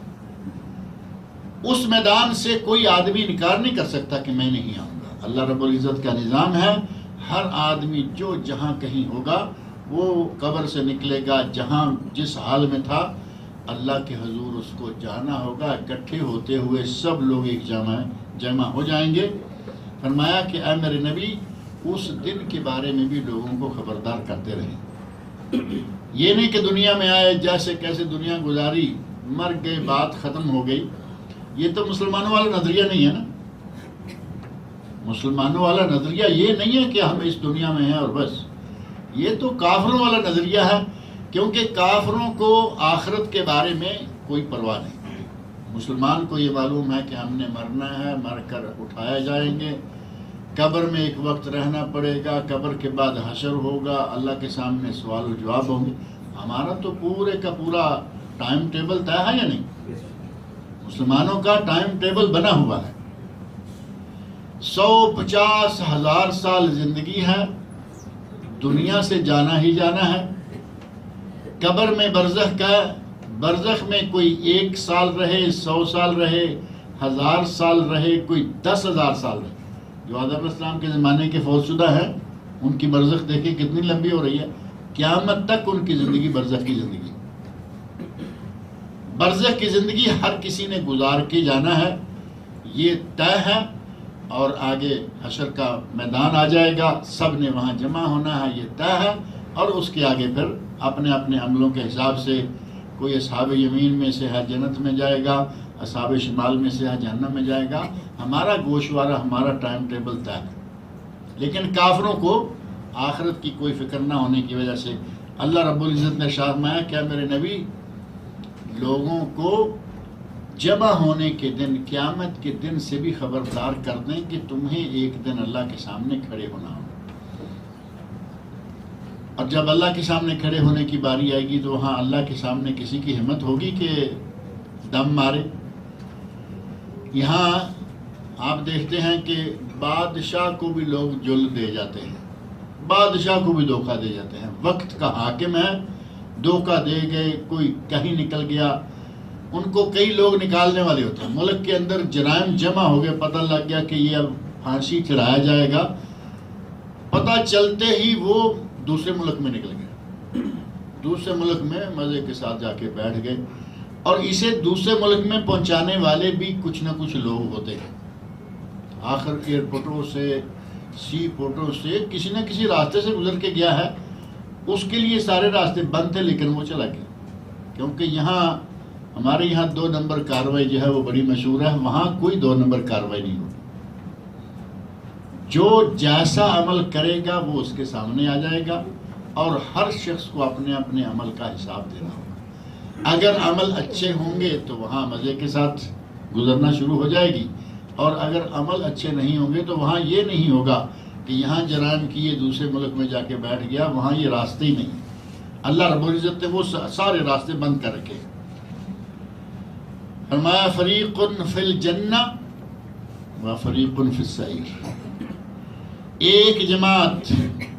اس میدان سے کوئی آدمی انکار نہیں کر سکتا کہ میں نہیں آؤں گا۔ اللہ رب العزت کا نظام ہے، ہر آدمی جو جہاں کہیں ہوگا وہ قبر سے نکلے گا، جہاں جس حال میں تھا اللہ کے حضور اس کو جانا ہوگا۔ اکٹھے ہوتے ہوئے سب لوگ ایک جمع ہو جائیں گے۔ فرمایا کہ اے میرے نبی، اس دن کے بارے میں بھی لوگوں کو خبردار کرتے رہیں۔ یہ نہیں کہ دنیا میں آئے، جیسے کیسے دنیا گزاری، مر گئے، بات ختم ہو گئی۔ یہ تو مسلمانوں والا نظریہ نہیں ہے نا۔ مسلمانوں والا نظریہ یہ نہیں ہے کہ ہم اس دنیا میں ہیں اور بس، یہ تو کافروں والا نظریہ ہے، کیونکہ کافروں کو آخرت کے بارے میں کوئی پرواہ نہیں۔ مسلمان کو یہ معلوم ہے کہ ہم نے مرنا ہے، مر کر اٹھایا جائیں گے، قبر میں ایک وقت رہنا پڑے گا، قبر کے بعد حشر ہوگا، اللہ کے سامنے سوال و جواب ہوں گے۔ ہمارا تو پورے کا پورا ٹائم ٹیبل طے ہے یا نہیں؟ مسلمانوں کا ٹائم ٹیبل بنا ہوا ہے۔ 150,000 سال زندگی ہے، دنیا سے جانا ہی جانا ہے۔ قبر میں برزخ کا، برزخ میں کوئی 1 سال رہے، 100 سال رہے، 1000 سال رہے، کوئی 10,000 سال رہے۔ جو آدم علیہ السلام کے زمانے کے فوت شدہ ہیں، ان کی برزخ دیکھیں کتنی لمبی ہو رہی ہے، قیامت تک ان کی زندگی برزخ کی زندگی۔ برزخ کی زندگی ہر کسی نے گزار کے جانا ہے، یہ طے ہے۔ اور آگے حشر کا میدان آ جائے گا، سب نے وہاں جمع ہونا ہے، یہ طے ہے۔ اور اس کے آگے پھر اپنے اپنے عملوں کے حساب سے کوئی اصحاب یمین میں سے ہے جنت میں جائے گا، اصحاب شمال میں سے ہے جہنم میں جائے گا۔ ہمارا گوشوارہ، ہمارا ٹائم ٹیبل طے ہے۔ لیکن کافروں کو آخرت کی کوئی فکر نہ ہونے کی وجہ سے اللہ رب العزت نے ارشاد فرمایا کہ میرے نبی، لوگوں کو جمع ہونے کے دن، قیامت کے دن سے بھی خبردار کر دیں کہ تمہیں ایک دن اللہ کے سامنے کھڑے ہونا ہوگا۔ اور جب اللہ کے سامنے کھڑے ہونے کی باری آئے گی تو وہاں اللہ کے سامنے کسی کی ہمت ہوگی کہ دم مارے؟ یہاں آپ دیکھتے ہیں کہ بادشاہ کو بھی لوگ جل دے جاتے ہیں، بادشاہ کو بھی دھوکہ دے جاتے ہیں۔ وقت کا حاکم ہے، دھوکہ دے گئے، کوئی کہیں نکل گیا، ان کو کئی لوگ نکالنے والے ہوتے ہیں۔ ملک کے اندر جرائم جمع ہو گئے، پتہ لگ گیا کہ یہ اب پھانسی چڑھایا جائے گا، پتہ چلتے ہی وہ دوسرے ملک میں نکل گئے، دوسرے ملک میں مزے کے ساتھ جا کے بیٹھ گئے۔ اور اسے دوسرے ملک میں پہنچانے والے بھی کچھ نہ کچھ لوگ ہوتے ہیں۔ آخر ایئرپورٹوں سے، سی پورٹوں سے کسی نہ کسی راستے سے گزر کے گیا ہے، اس کے لیے سارے راستے بند تھے لیکن وہ چلا گیا، کیونکہ یہاں ہمارے یہاں 2 نمبر کارروائی جو ہے وہ بڑی مشہور ہے، وہاں کوئی 2 نمبر کارروائی نہیں ہوگی۔ جو جیسا عمل کرے گا وہ اس کے سامنے آ جائے گا، اور ہر شخص کو اپنے اپنے عمل کا حساب دینا ہوگا۔ اگر عمل اچھے ہوں گے تو وہاں مزے کے ساتھ گزرنا شروع ہو جائے گی، اور اگر عمل اچھے نہیں ہوں گے تو وہاں یہ نہیں ہوگا کہ یہاں جرائم کیے دوسرے ملک میں جا کے بیٹھ گیا، وہاں یہ راستے ہی نہیں۔ اللہ رب العزت نے وہ سارے راستے بند کر رکھے۔ فرمایا فریق فی الجنہ و فریق فی السعیر، ایک جماعت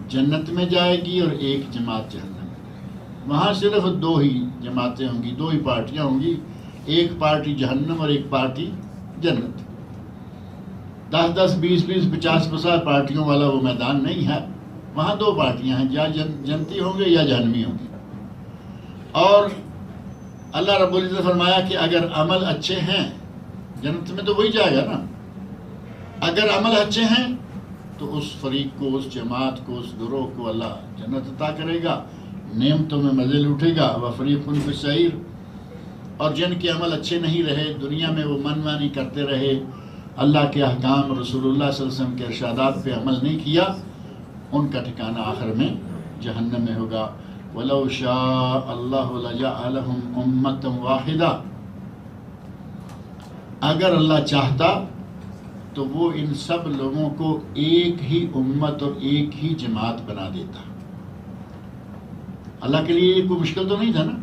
جنت میں جائے گی اور ایک جماعت جہنم میں۔ وہاں صرف 2 ہی جماعتیں ہوں گی، 2 ہی پارٹیاں ہوں گی، ایک پارٹی جہنم اور ایک پارٹی جنت۔ 10 20 50 پارٹیوں والا وہ میدان نہیں ہے، وہاں 2 پارٹیاں ہیں، یا جنتی ہوں گے یا جہنمی ہوں گے۔ اور اللہ رب العزت نے فرمایا کہ اگر عمل اچھے ہیں، جنت میں تو وہی جائے گا نا، اگر عمل اچھے ہیں تو اس فریق کو، اس جماعت کو، اس گروہ کو اللہ جنت عطا کرے گا، نعمتوں میں مزے لوٹے گا۔ وفریق فی السعیر، اور جن کے عمل اچھے نہیں رہے، دنیا میں وہ من مانی کرتے رہے، اللہ کے احکام، رسول اللہ صلی اللہ علیہ وسلم کے ارشادات پہ عمل نہیں کیا، ان کا ٹھکانہ آخر میں جہنم میں ہوگا۔ وَلَوْ شَاءَ اللَّهُ لَجَعَلَهُمْ أُمَّةً وَاحِدَةً، اگر اللہ چاہتا تو وہ ان سب لوگوں کو ایک ہی امت اور ایک ہی جماعت بنا دیتا۔ اللہ کے لیے یہ کوئی مشکل تو نہیں تھا نا۔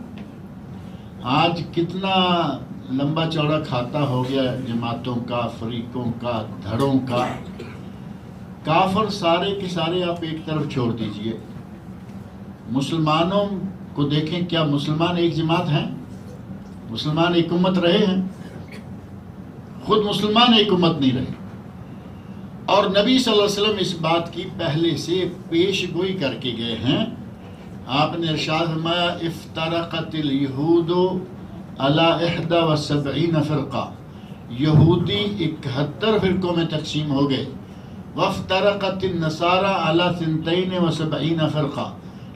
آج کتنا لمبا چوڑا کھاتا ہو گیا جماعتوں کا، فریقوں کا، دھڑوں کا۔ کافر سارے کے سارے آپ ایک طرف چھوڑ دیجئے، مسلمانوں کو دیکھیں، کیا مسلمان ایک جماعت ہیں؟ مسلمان ایک امت رہے ہیں؟ خود مسلمان ایک امت نہیں رہے۔ اور نبی صلی اللہ علیہ وسلم اس بات کی پہلے سے پیش گوئی کر کے گئے ہیں۔ آپ نے ارشاد فرمایا افترقت الیہود علی 71 فرقہ، یہودی 71 فرقوں میں تقسیم ہو گئے۔ وافترقت النصارى علی 72 فرقہ،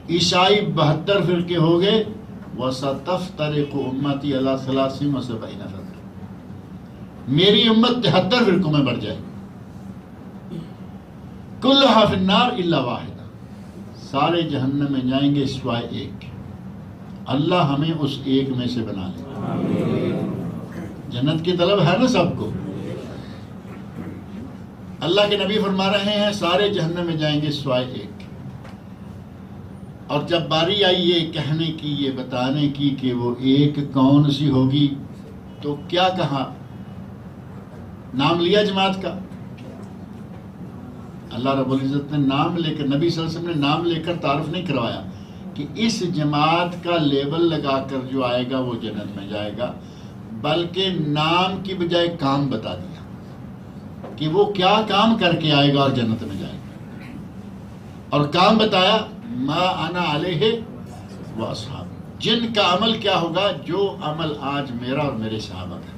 عیسائی 72 فرقے ہو گئے۔ وستفترق امتی علی 73 فرقہ، میری امت 73 فرقوں میں بڑھ جائے گی۔ کلھا فی النار الا واحدہ، سارے جہنم میں جائیں گے سوائے ایک۔ اللہ ہمیں اس ایک میں سے بنا لے۔ جنت کی طلب ہے نا سب کو۔ اللہ کے نبی فرما رہے ہیں سارے جہنم میں جائیں گے سوائے ایک۔ اور جب باری آئی یہ کہنے کی، یہ بتانے کی کہ وہ ایک کون سی ہوگی، تو کیا کہا؟ نام لیا جماعت کا۔ اللہ رب العزت نے نام لے کر، نبی صلی اللہ علیہ وسلم نے نام لے کر تعارف نہیں کروایا کہ اس جماعت کا لیبل لگا کر جو آئے گا وہ جنت میں جائے گا، بلکہ نام کی بجائے کام بتا دیا کہ وہ کیا کام کر کے آئے گا اور جنت میں جائے گا۔ اور کام بتایا ما انا علیہ و اصحاب، جن کا عمل کیا ہوگا، جو عمل آج میرا اور میرے صحابہ کا۔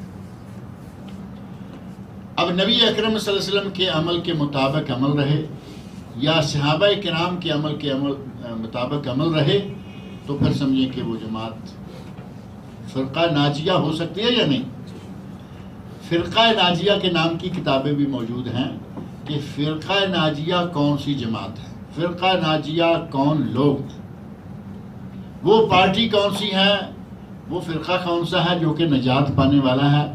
اب نبی اکرم صلی اللہ علیہ وسلم کے عمل کے مطابق عمل رہے یا صحابہ کرام کے عمل کے مطابق عمل رہے، تو پھر سمجھیں کہ وہ جماعت فرقہ ناجیہ ہو سکتی ہے یا نہیں۔ فرقہ ناجیہ کے نام کی کتابیں بھی موجود ہیں کہ فرقہ ناجیہ کون سی جماعت ہے، فرقہ ناجیہ کون لوگ ہیں، وہ پارٹی کون سی ہے، وہ فرقہ کون سا ہے جو کہ نجات پانے والا ہے۔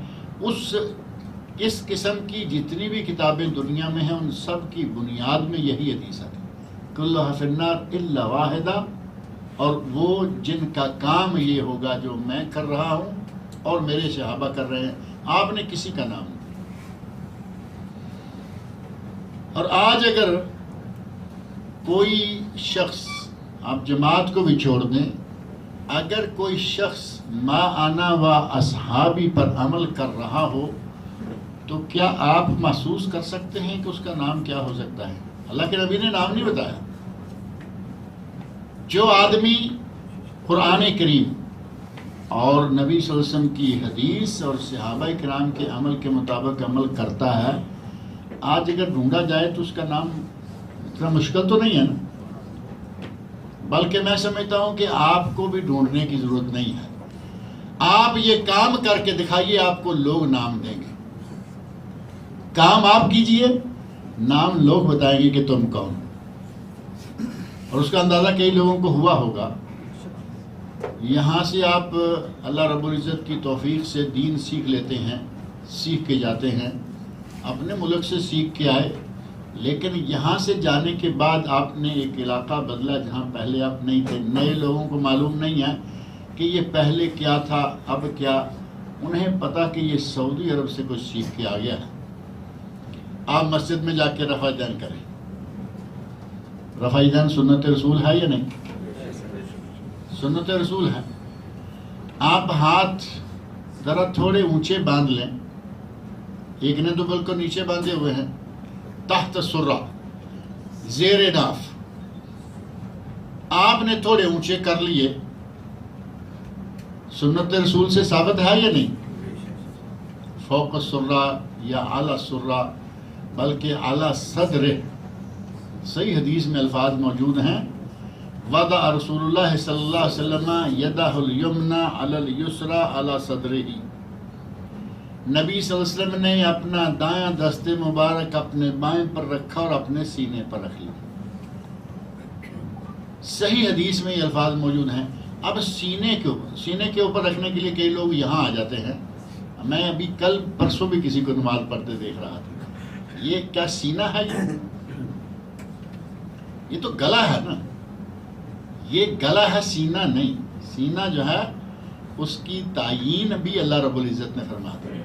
اس قسم کی جتنی بھی کتابیں دنیا میں ہیں ان سب کی بنیاد میں یہی حدیث ہے، کلھا فی النار الا واحدہ، اور وہ جن کا کام یہ ہوگا جو میں کر رہا ہوں اور میرے صحابہ کر رہے ہیں۔ آپ نے کسی کا نام نہیں۔ اور آج اگر کوئی شخص، آپ جماعت کو بھی چھوڑ دیں، اگر کوئی شخص ما انا و اصحابی پر عمل کر رہا ہو تو کیا آپ محسوس کر سکتے ہیں کہ اس کا نام کیا ہو سکتا ہے؟ اللہ کے نبی نے نام نہیں بتایا۔ جو آدمی قرآن کریم اور نبی صلی اللہ علیہ وسلم کی حدیث اور صحابہ کرام کے عمل کے مطابق عمل کرتا ہے، آج اگر ڈھونڈا جائے تو اس کا نام اتنا مشکل تو نہیں ہے نا، بلکہ میں سمجھتا ہوں کہ آپ کو بھی ڈھونڈنے کی ضرورت نہیں ہے، آپ یہ کام کر کے دکھائیے، آپ کو لوگ نام دیں گے۔ کام آپ کیجئے، نام لوگ بتائیں گے کہ تم کون، اور اس کا اندازہ کئی لوگوں کو ہوا ہوگا۔ یہاں سے آپ اللہ رب العزت کی توفیق سے دین سیکھ لیتے ہیں، سیکھ کے جاتے ہیں، اپنے ملک سے سیکھ کے آئے، لیکن یہاں سے جانے کے بعد آپ نے ایک علاقہ بدلا جہاں پہلے آپ نہیں تھے۔ نئے لوگوں کو معلوم نہیں ہے کہ یہ پہلے کیا تھا اب کیا، انہیں پتا کہ یہ سعودی عرب سے کچھ سیکھ کے آ گیا ہے۔ آپ مسجد میں جا کے رفع دین کریں، رفع دین سنت رسول ہے یا نہیں؟ سنت رسول ہے۔ آپ ہاتھ ذرا تھوڑے اونچے باندھ لیں، ایک نے تو بالکل نیچے باندھے ہوئے ہیں، تحت سرہ، زیر ناف، آپ نے تھوڑے اونچے کر لیے، سنت رسول سے ثابت ہے یا نہیں؟ فوق السرہ یا اعلی سرہ، بلکہ اعلی صدر، صحیح حدیث میں الفاظ موجود ہیں، وضع رسول اللہ صلی اللہ علیہ وسلم یدہ الیمنی علی الیسری علی صدرہ، نبی صلی اللہ علیہ وسلم نے اپنا دایاں دست مبارک اپنے بائیں پر رکھا اور اپنے سینے پر رکھ لیا۔ صحیح حدیث میں یہ الفاظ موجود ہیں۔ اب سینے کے اوپر رکھنے کے لیے کئی لوگ یہاں آ جاتے ہیں، میں ابھی کل پرسوں بھی کسی کو نماز پڑھتے دیکھ رہا تھا، یہ کیا سینہ ہے؟ یہ تو گلا ہے نا، یہ گلا ہے، سینہ نہیں۔ سینہ جو ہے اس کی تعیین بھی اللہ رب العزت نے فرما دی،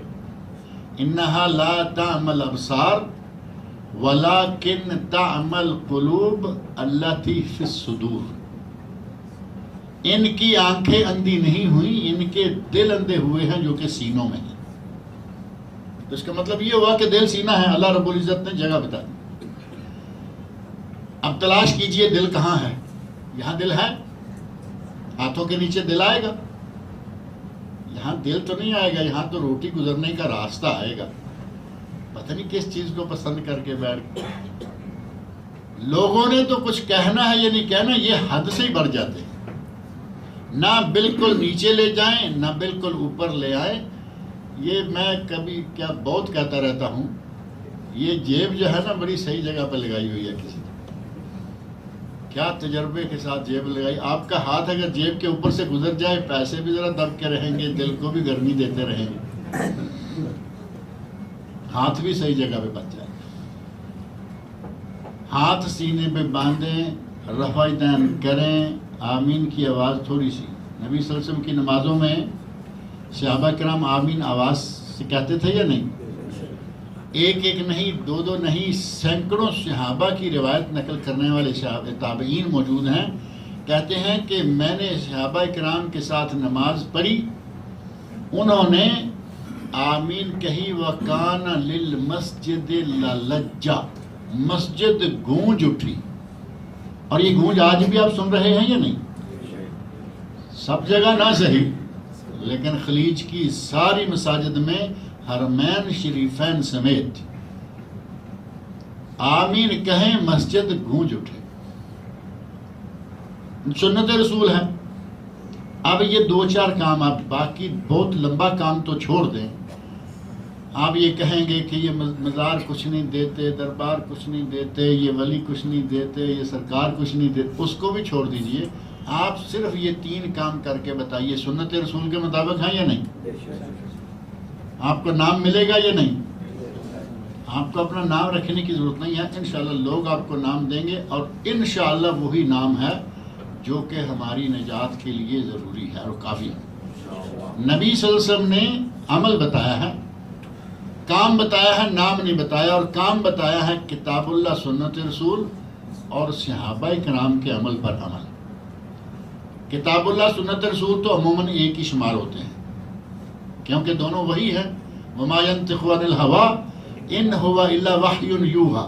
انہا لا تعمى الابصار ولكن تعمى القلوب التي في الصدور، ان کی آنکھیں اندھی نہیں ہوئی، ان کے دل اندھے ہوئے ہیں جو کہ سینوں میں ہیں۔ تو اس کا مطلب یہ ہوا کہ دل سینہ ہے، اللہ رب العزت نے جگہ بتا دی۔ اب تلاش کیجئے دل کہاں ہے؟ یہاں دل ہے، ہاتھوں کے نیچے دل آئے گا، یہاں دل تو نہیں آئے گا، یہاں تو روٹی گزرنے کا راستہ آئے گا۔ پتہ نہیں کس چیز کو پسند کر کے بیٹھ، لوگوں نے تو کچھ کہنا ہے یا نہیں کہنا، یہ حد سے ہی بڑھ جاتے ہیں، نہ بالکل نیچے لے جائیں نہ بالکل اوپر لے آئیں۔ یہ میں کبھی کیا بہت کہتا رہتا ہوں، یہ جیب جو ہے نا بڑی صحیح جگہ پہ لگائی ہوئی ہے، کسی کیا تجربے کے ساتھ جیب لگائی۔ آپ کا ہاتھ اگر جیب کے اوپر سے گزر جائے، پیسے بھی ذرا دب کے رہیں گے، دل کو بھی گرمی دیتے رہیں گے، ہاتھ بھی صحیح جگہ پہ بچ جائے۔ ہاتھ سینے پہ باندھیں، رفع دین کریں، آمین کی آواز تھوڑی سی، نبی صلی اللہ علیہ وسلم کی نمازوں میں صحابہ کرام آمین آواز سے کہتے تھے یا نہیں؟ ایک ایک نہیں، دو دو نہیں، سینکڑوں صحابہ کی روایت نقل کرنے والے تابعین موجود ہیں، کہتے ہیں کہ میں نے صحابہ کرام کے ساتھ نماز پڑھی، انہوں نے آمین کہی، وَقَانَ لِلْمَسْجِدِ لَلَجَّةٌ، مسجد گونج اٹھی۔ اور یہ گونج آج بھی آپ سن رہے ہیں یا نہیں؟ سب جگہ نہ صحیح، لیکن خلیج کی ساری مساجد میں حرمین شریفین سمیت آمین کہیں، مسجد گونج اٹھے، سنت رسول ہے۔ اب یہ دو چار کام، آپ باقی بہت لمبا کام تو چھوڑ دیں، آپ یہ کہیں گے کہ یہ مزار کچھ نہیں دیتے، دربار کچھ نہیں دیتے، یہ ولی کچھ نہیں دیتے، یہ سرکار کچھ نہیں دیتے، اس کو بھی چھوڑ دیجئے، آپ صرف یہ تین کام کر کے بتائیے سنت رسول کے مطابق ہیں یا نہیں؟ آپ کو نام ملے گا یا نہیں؟ آپ کو اپنا نام رکھنے کی ضرورت نہیں ہے، انشاءاللہ لوگ آپ کو نام دیں گے، اور انشاءاللہ وہی نام ہے جو کہ ہماری نجات کے لیے ضروری ہے اور کافی ہے۔ نبی صلی اللہ علیہ وسلم نے عمل بتایا ہے، کام بتایا ہے، نام نہیں بتایا، اور کام بتایا ہے کتاب اللہ، سنت رسول اور صحابہ کرام کے عمل پر عمل۔ کتاب اللہ سنت رسول تو عموماً ایک ہی شمار ہوتے ہیں، کیونکہ دونوں وہی ہیں، وما ينطق عن الهوى ان هو الا وحی یوحی۔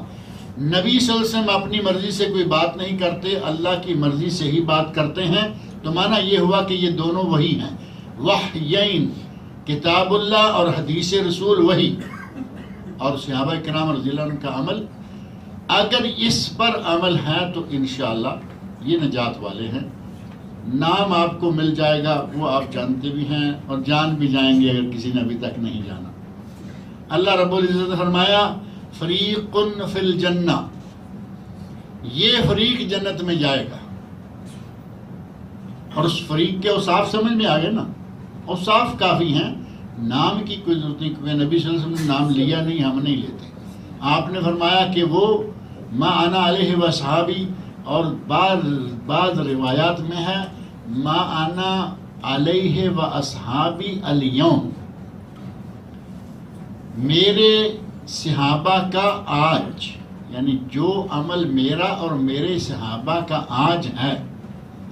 نبی صلی اللہ علیہ وسلم اپنی مرضی سے کوئی بات نہیں کرتے، اللہ کی مرضی سے ہی بات کرتے ہیں، تو معنی یہ ہوا کہ یہ دونوں وہی ہیں، وحیین، کتاب اللہ اور حدیث رسول وہی، اور صحابہ کرام رضی اللہ عنہ کا عمل، اگر اس پر عمل ہے تو انشاءاللہ یہ نجات والے ہیں۔ نام آپ کو مل جائے گا، وہ آپ جانتے بھی ہیں اور جان بھی جائیں گے اگر کسی نے ابھی تک نہیں جانا۔ اللہ رب العزت نے فرمایا فریق فی الجنہ، یہ فریق جنت میں جائے گا۔ اور اس فریق کے اوصاف سمجھ میں آ گئے نا، اوصاف کافی ہیں، نام کی کوئی ضرورت نہیں، کیونکہ نبی صلی اللہ علیہ وسلم نے نام لیا نہیں، ہم نہیں لیتے۔ آپ نے فرمایا کہ وہ ما انا علیہ واصحابی، اور بعض روایات میں ہے ما انا علیہ واصحابی الیوم، میرے صحابہ کا آج، یعنی جو عمل میرا اور میرے صحابہ کا آج ہے،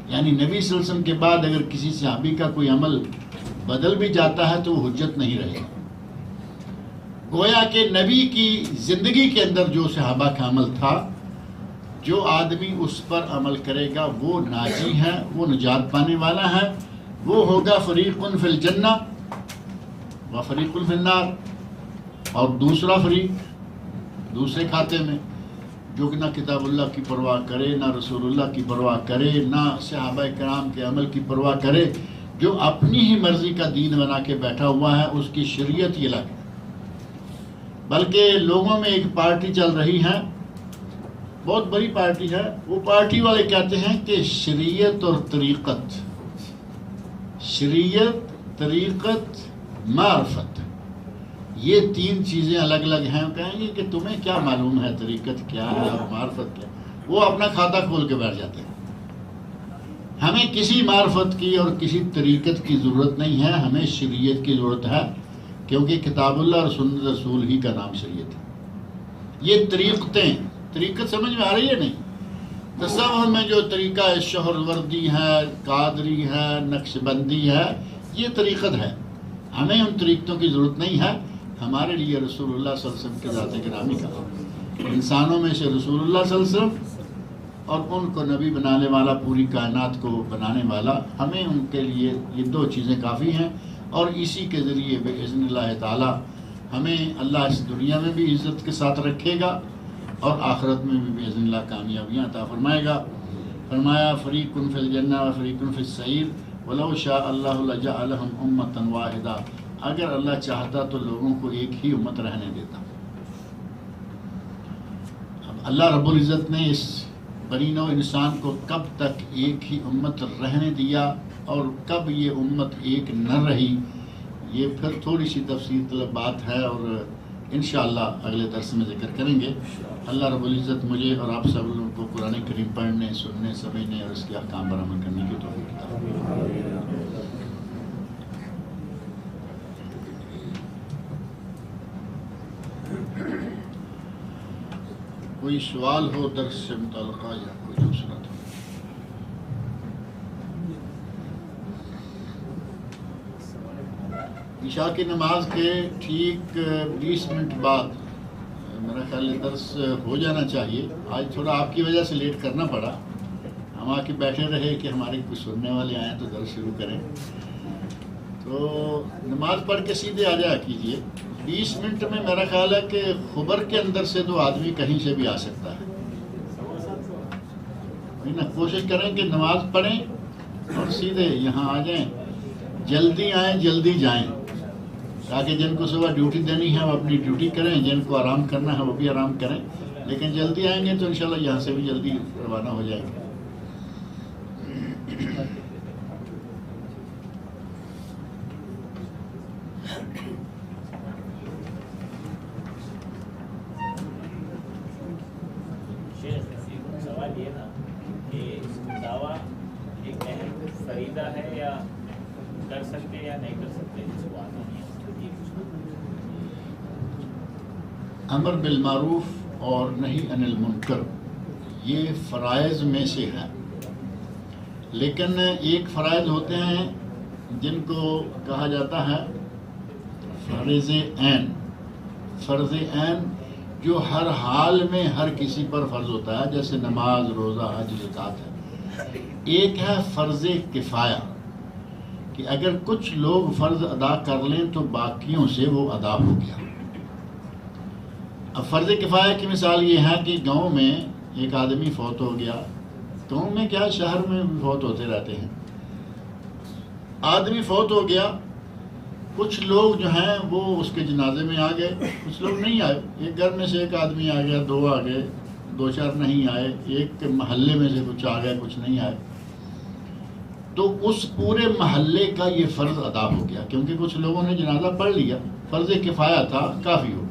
یعنی نبی صلی اللہ علیہ وسلم کے بعد اگر کسی صحابی کا کوئی عمل بدل بھی جاتا ہے تو وہ حجت نہیں رہے گا۔ گویا کہ نبی کی زندگی کے اندر جو صحابہ کا عمل تھا، جو آدمی اس پر عمل کرے گا وہ ناجی ہے، وہ نجات پانے والا ہے، وہ ہوگا فریق فی الجنہ و فریق فی النار۔ اور دوسرا فریق دوسرے کھاتے میں، جو کہ نہ کتاب اللہ کی پرواہ کرے، نہ رسول اللہ کی پرواہ کرے، نہ صحابہ کرام کے عمل کی پرواہ کرے، جو اپنی ہی مرضی کا دین بنا کے بیٹھا ہوا ہے، اس کی شریعت یہ الگ ہے۔ بلکہ لوگوں میں ایک پارٹی چل رہی ہے، بہت بڑی پارٹی ہے، وہ پارٹی والے کہتے ہیں کہ شریعت اور طریقت، شریعت، طریقت، معرفت، یہ تین چیزیں الگ الگ ہیں۔ کہیں گے کہ تمہیں کیا معلوم ہے طریقت کیا ہے اور معرفت کیا ہے؟ وہ اپنا کھاتا کھول کے بیٹھ جاتے ہیں۔ ہمیں کسی معرفت کی اور کسی طریقت کی ضرورت نہیں ہے، ہمیں شریعت کی ضرورت ہے، کیونکہ کتاب اللہ اور سنت رسول ہی کا نام شریعت ہے۔ یہ طریقتیں، طریقت سمجھ میں آ رہی ہے نہیں؟ تصور میں جو طریقہ شہر وردی ہے، قادری ہے، نقش بندی ہے، یہ طریقت ہے، ہمیں ان طریقتوں کی ضرورت نہیں ہے۔ ہمارے لیے رسول اللہ صلی اللہ علیہ وسلم کے ذات گرامی کا، انسانوں میں سے رسول اللہ صلی اللہ علیہ وسلم اور ان کو نبی بنانے والا، پوری کائنات کو بنانے والا، ہمیں ان کے لیے یہ دو چیزیں کافی ہیں۔ اور اسی کے ذریعے باذن اللہ تعالی ہمیں اللہ اس دنیا میں بھی عزت کے ساتھ رکھے گا اور آخرت میں بھی باذن اللہ کامیابیاں عطا فرمائے گا۔ فرمایا فریق فی الجنہ و فریق فی السعیر ولو شاء اللہ لجعلہم امۃ واحدہ، اگر اللہ چاہتا تو لوگوں کو ایک ہی امت رہنے دیتا۔ اب اللہ رب العزت نے اس بنی نوع انسان کو کب تک ایک ہی امت رہنے دیا اور کب یہ امت ایک نہ رہی، یہ پھر تھوڑی سی تفصیل طلب بات ہے اور انشاءاللہ اگلے درس میں ذکر کریں گے۔ اللہ رب العزت مجھے اور آپ سب لوگوں کو قرآن کریم پڑھنے، سننے، سمجھنے اور اس کے احکام پر عمل کرنے کی توفیق عطا فرمائے۔ کوئی سوال ہو درس سے متعلقہ یا کوئی دوسرا تو؟ عشاء کی نماز کے ٹھیک 20 منٹ بعد میرا خیال ہے درس ہو جانا چاہیے۔ آج تھوڑا آپ کی وجہ سے لیٹ کرنا پڑا، ہم آ کے بیٹھے رہے کہ ہمارے کچھ سننے والے آئیں تو درس شروع کریں، تو نماز پڑھ کے سیدھے آ جایا کیجیے۔ 20 منٹ میں میرا خیال ہے کہ خبر کے اندر سے تو آدمی کہیں سے بھی آ سکتا ہے نا۔ کوشش کریں کہ نماز پڑھیں اور سیدھے یہاں آ جائیں، جلدی آئیں جلدی جائیں، تاکہ جن کو صبح ڈیوٹی دینی ہے وہ اپنی ڈیوٹی کریں، جن کو آرام کرنا ہے وہ بھی آرام کریں، لیکن جلدی آئیں گے تو انشاءاللہ یہاں سے بھی جلدی روانہ ہو جائیں گے۔ سوال یہ تھا کہ دعویٰ ایک اہم فریضہ ہے یا کر سکتے یا نہیں کر سکتے، جس کو آتا نہیں ہے؟ امر بالمعروف اور نہی عن المنکر یہ فرائض میں سے ہے، لیکن ایک فرائض ہوتے ہیں جن کو کہا جاتا ہے فرض عین۔ فرض عین جو ہر حال میں ہر کسی پر فرض ہوتا ہے، جیسے نماز، روزہ، حج، زکوٰۃ ہے۔ ایک ہے فرض کفایہ کہ اگر کچھ لوگ فرض ادا کر لیں تو باقیوں سے وہ ادا ہو گیا۔ اب فرض کفایہ کی مثال یہ ہے کہ گاؤں میں ایک آدمی فوت ہو گیا، گاؤں میں کیا شہر میں بھی فوت ہوتے رہتے ہیں، آدمی فوت ہو گیا، کچھ لوگ جو ہیں وہ اس کے جنازے میں آ گئے، کچھ لوگ نہیں آئے، ایک گھر میں سے ایک آدمی آ گیا، دو آ گئے، دو چار نہیں آئے، ایک محلے میں سے کچھ آ گئے، کچھ نہیں آئے، تو اس پورے محلے کا یہ فرض ادا ہو گیا، کیونکہ کچھ لوگوں نے جنازہ پڑھ لیا، فرض کفایہ تھا، کافی ہو گیا۔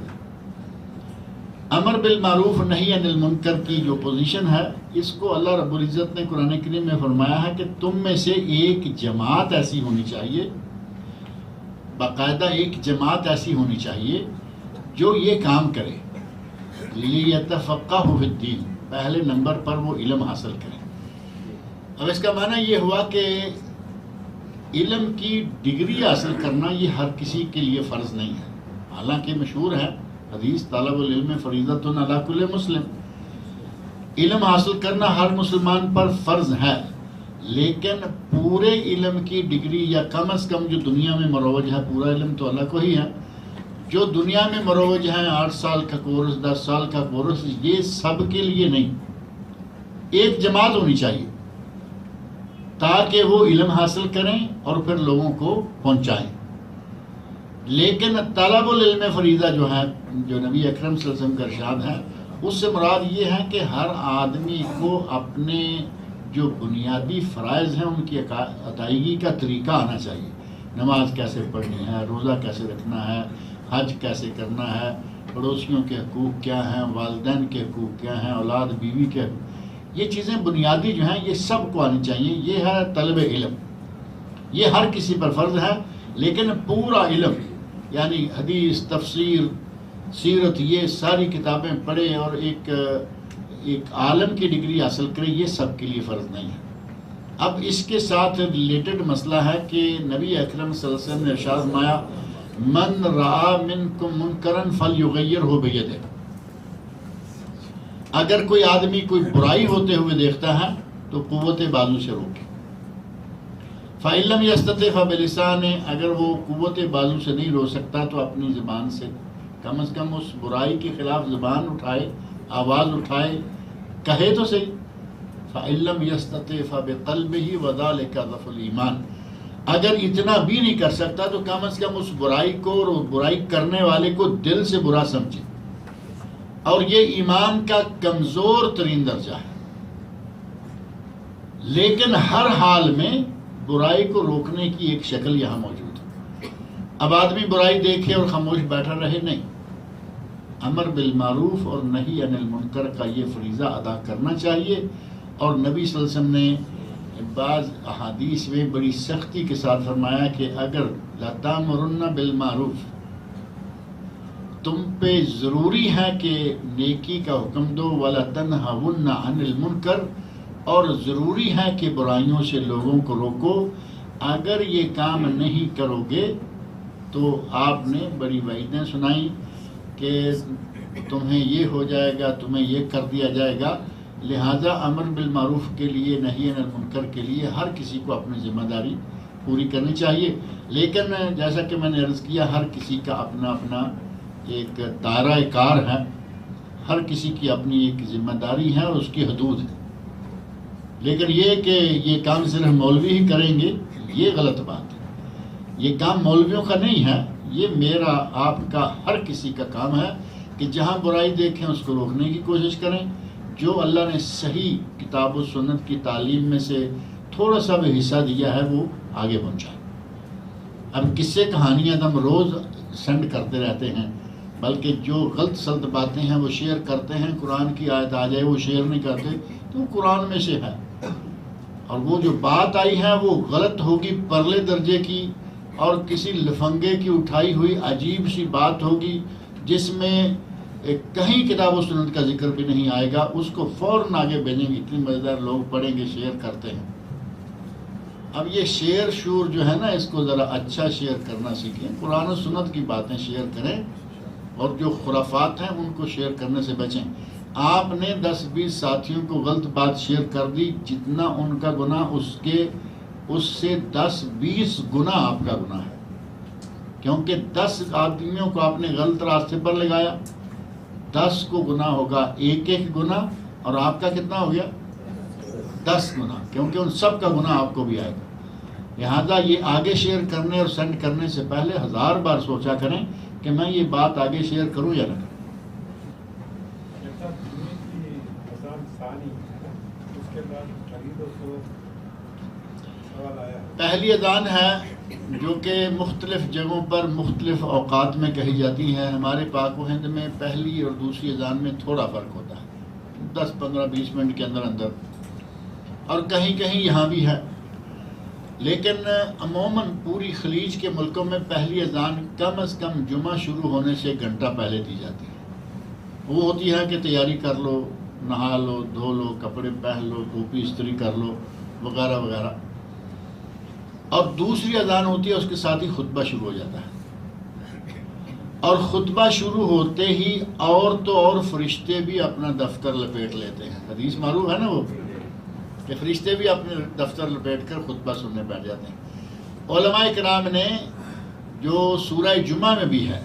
امر بالمعروف نہی عن المنکر کی جو پوزیشن ہے، اس کو اللہ رب العزت نے قرآن کریم میں فرمایا ہے کہ تم میں سے ایک جماعت ایسی ہونی چاہیے، باقاعدہ ایک جماعت ایسی ہونی چاہیے جو یہ کام کرے، لیتفقہوا فی الدین، پہلے نمبر پر وہ علم حاصل کریں۔ اب اس کا معنی یہ ہوا کہ علم کی ڈگری حاصل کرنا یہ ہر کسی کے لیے فرض نہیں ہے، حالانکہ مشہور ہے حدیث طالب العلم فریضۃ علی کل مسلم، علم حاصل کرنا ہر مسلمان پر فرض ہے، لیکن پورے علم کی ڈگری یا کم از کم جو دنیا میں مروج ہے، پورا علم تو اللہ کو ہی ہے، جو دنیا میں مروج ہیں 8 سال کا کورس، 10 سال کا کورس، یہ سب کے لیے نہیں، ایک جماعت ہونی چاہیے تاکہ وہ علم حاصل کریں اور پھر لوگوں کو پہنچائیں۔ لیکن طلب العلم فریضہ جو ہے، جو نبی اکرم صلی اللہ علیہ وسلم کا ارشاد ہے، اس سے مراد یہ ہے کہ ہر آدمی کو اپنے جو بنیادی فرائض ہیں ان کی ادائیگی کا طریقہ آنا چاہیے، نماز کیسے پڑھنی ہے، روزہ کیسے رکھنا ہے، حج کیسے کرنا ہے، پڑوسیوں کے حقوق کیا ہیں، والدین کے حقوق کیا ہیں، اولاد بیوی کے حقوق، یہ چیزیں بنیادی جو ہیں یہ سب کو آنی چاہیے، یہ ہے طلب علم، یہ ہر کسی پر فرض ہے، لیکن پورا علم یعنی حدیث، تفسیر، سیرت، یہ ساری کتابیں پڑھے اور ایک عالم کی ڈگری حاصل کرے، یہ سب کے لیے فرض نہیں ہے۔ اب اس کے ساتھ ریلیٹڈ مسئلہ ہے کہ نبی اکرم صلی اللہ علیہ وسلم نے ارشاد فرمایا من رعا منکم منکرا فلیغیرہ بیدہ، اگر کوئی آدمی کوئی برائی ہوتے ہوئے دیکھتا ہے تو قوت بازو سے روکے، فَإِن لَمْ يَسْتَطِعْ فَبِلِسَانِهِ، اگر وہ قوت بازو سے نہیں روک سکتا تو اپنی زبان سے کم از کم اس برائی کے خلاف زبان اٹھائے، آواز اٹھائے، کہے تو صحیح۔ فَإِن لَمْ يَسْتَطِعْ فَبِقَلْبِهِ وَذَلِكَ ضَعْفُ الْإِيمَانِ، اگر اتنا بھی نہیں کر سکتا تو کم از کم اس برائی کو اور برائی کرنے والے کو دل سے برا سمجھے، اور یہ ایمان کا کمزور ترین درجہ ہے۔ لیکن ہر حال میں برائی کو روکنے کی ایک شکل یہاں موجود ہے۔ اب آدمی برائی دیکھے اور خاموش بیٹھا رہے، نہیں، امر بالمعروف اور نہی عن المنکر کا یہ فریضہ ادا کرنا چاہیے، اور نبی صلی اللہ علیہ وسلم نے بعض احادیث میں بڑی سختی کے ساتھ فرمایا کہ اگر لَتَأْمُرُنَّ بِالْمَعْرُوفِ، تم پہ ضروری ہے کہ نیکی کا حکم دو، وَلَتَنْهَوُنَّ عَنِ الْمُنْكَرِ، اور ضروری ہے کہ برائیوں سے لوگوں کو روکو، اگر یہ کام نہیں کرو گے تو آپ نے بڑی وعیدیں سنائیں کہ تمہیں یہ ہو جائے گا، تمہیں یہ کر دیا جائے گا۔ لہٰذا امر بالمعروف کے لیے، نہی عن المنکر کے لیے ہر کسی کو اپنی ذمہ داری پوری کرنی چاہیے، لیکن جیسا کہ میں نے عرض کیا ہر کسی کا اپنا اپنا ایک دائرہ کار ہے، ہر کسی کی اپنی ایک ذمہ داری ہے اور اس کی حدود ہے، لیکن یہ کہ یہ کام صرف مولوی ہی کریں گے یہ غلط بات ہے، یہ کام مولویوں کا نہیں ہے، یہ میرا آپ کا ہر کسی کا کام ہے کہ جہاں برائی دیکھیں اس کو روکنے کی کوشش کریں، جو اللہ نے صحیح کتاب و سنت کی تعلیم میں سے تھوڑا سا بھی حصہ دیا ہے وہ آگے پہنچائیں۔ اب قصے کہانیاں ہم روز سینڈ کرتے رہتے ہیں، بلکہ جو غلط سلط باتیں ہیں وہ شیئر کرتے ہیں، قرآن کی آیت آ جائے وہ شیئر نہیں کرتے، تو قرآن میں سے ہے، اور وہ جو بات آئی ہے وہ غلط ہوگی، پرلے درجے کی، اور کسی لفنگے کی اٹھائی ہوئی عجیب سی بات ہوگی جس میں کہیں کتاب و سنت کا ذکر بھی نہیں آئے گا، اس کو فوراً آگے بھیجیں گے، اتنی مزیدار لوگ پڑھیں گے، شیئر کرتے ہیں۔ اب یہ شیئر شور جو ہے نا، اس کو ذرا اچھا شیئر کرنا سیکھیں، قرآن و سنت کی باتیں شیئر کریں، اور جو خرافات ہیں ان کو شیئر کرنے سے بچیں۔ آپ نے 10-20 ساتھیوں کو غلط بات شیئر کر دی، جتنا ان کا گناہ اس سے 10-20 گنا آپ کا گناہ ہے، کیونکہ 10 آدمیوں کو آپ نے غلط راستے پر لگایا، 10 کو گناہ ہوگا، ایک ایک گناہ، اور آپ کا کتنا ہو گیا 10 گناہ، کیونکہ ان سب کا گناہ آپ کو بھی آئے گا۔ لہذا یہ آگے شیئر کرنے اور سینڈ کرنے سے پہلے 1000 بار سوچا کریں کہ میں یہ بات آگے شیئر کروں یا نہ کروں۔ پہلی اذان ہے جو کہ مختلف جگہوں پر مختلف اوقات میں کہی جاتی ہے۔ ہمارے پاک و ہند میں پہلی اور دوسری اذان میں تھوڑا فرق ہوتا ہے، 10 15 20 منٹ کے اندر اندر، اور کہیں کہیں یہاں بھی ہے، لیکن عموماً پوری خلیج کے ملکوں میں پہلی اذان کم از کم جمعہ شروع ہونے سے 1 گھنٹہ پہلے دی جاتی ہے۔ وہ ہوتی ہے کہ تیاری کر لو، نہا لو، دھو لو، کپڑے پہن لو، ٹوپی استری کر لو، وغیرہ وغیرہ۔ اور دوسری اذان ہوتی ہے اس کے ساتھ ہی خطبہ شروع ہو جاتا ہے، اور خطبہ شروع ہوتے ہی اور تو اور فرشتے بھی اپنا دفتر لپیٹ لیتے ہیں۔ حدیث معروف ہے نا وہ کہ فرشتے بھی اپنے دفتر لپیٹ کر خطبہ سننے بیٹھ جاتے ہیں۔ علماء کرام نے جو سورہ جمعہ میں بھی ہے،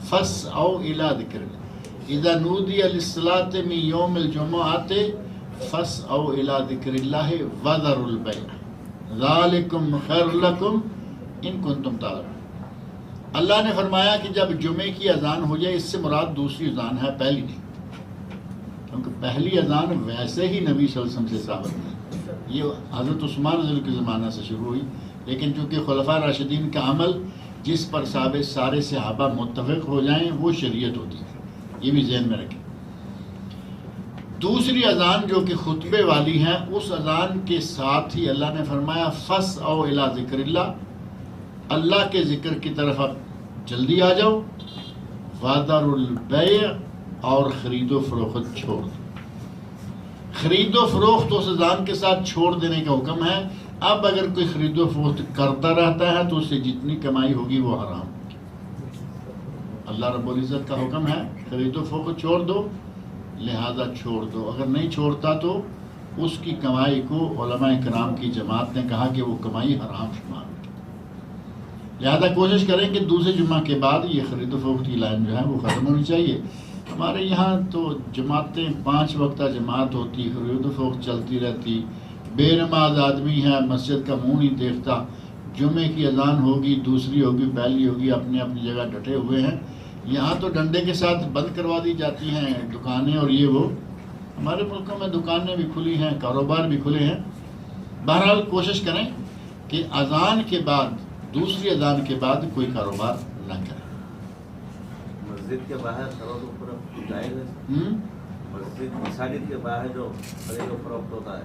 فَاسْعَوْا إِلَىٰ ذِكْرِ اللَّهِ إِذَا نُودِيَ لِلصَّلَاةِ مِن يَوْمِ الْجُمُعَةِ فَاسْعَوْا إِلَىٰ ذِكْرِ اللَّهِ وَذَرُوا الْبَيْعَ ذَلِكُمْ خَيْرٌ لَكُمْ إِن كُنتُمْ تَعْلَمُونَ۔ اللہ نے فرمایا کہ جب جمعے کی اذان ہو جائے، اس سے مراد دوسری اذان ہے، پہلی نہیں، کیونکہ پہلی اذان ویسے ہی نبی صلی اللہ علیہ وسلم سے ثابت نہیں، یہ حضرت عثمان رضی اللہ عنہ کے زمانہ سے شروع ہوئی، لیکن چونکہ خلفاء راشدین کا عمل جس پر سارے صحابہ متفق ہو جائیں وہ شریعت ہوتی ہے، یہ بھی ذہن میں رکھیں۔ دوسری اذان جو کہ خطبے والی ہے، اس اذان کے ساتھ ہی اللہ نے فرمایا فَاسْعَوْا إِلَىٰ ذِكْرِ اللَّهِ، اللہ کے ذکر کی طرف اب جلدی آ جاؤ، وَذَرُوا الْبَيْعَ، اور خرید و فروخت چھوڑ دو۔ خرید و فروخت اس اذان کے ساتھ چھوڑ دینے کا حکم ہے۔ اب اگر کوئی خرید و فروخت کرتا رہتا ہے تو اس سے جتنی کمائی ہوگی وہ حرام ہوگی۔ اللہ رب العزت کا حکم ہے خرید و فروخت چھوڑ دو، لہذا چھوڑ دو۔ اگر نہیں چھوڑتا تو اس کی کمائی کو علماء کرام کی جماعت نے کہا کہ وہ کمائی حرام شمار ہوگی۔ لہذا کوشش کریں کہ دوسرے جمعہ کے بعد یہ خرید و فروخت کی لائن جو ہے وہ ختم ہونی چاہیے۔ ہمارے یہاں تو جماعتیں 5 وقتہ جماعت ہوتی، خرید و فروخت چلتی رہتی، بے نماز آدمی ہے، مسجد کا منہ نہیں دیکھتا، جمعے کی اذان ہوگی، دوسری ہوگی، پہلی ہوگی، اپنی اپنی جگہ ڈٹے ہوئے ہیں۔ یہاں تو ڈنڈے کے ساتھ بند کروا دی جاتی ہیں دکانیں اور یہ وہ۔ ہمارے ملکوں میں دکانیں بھی کھلی ہیں، کاروبار بھی کھلے ہیں۔ بہرحال کوشش کریں کہ اذان کے بعد، دوسری اذان کے بعد کوئی کاروبار نہ کریں۔ مسجد کے باہر خرید و فروخت جائز ہے؟ مساجد کے باہر جو خرید و فروخت ہوتا ہے،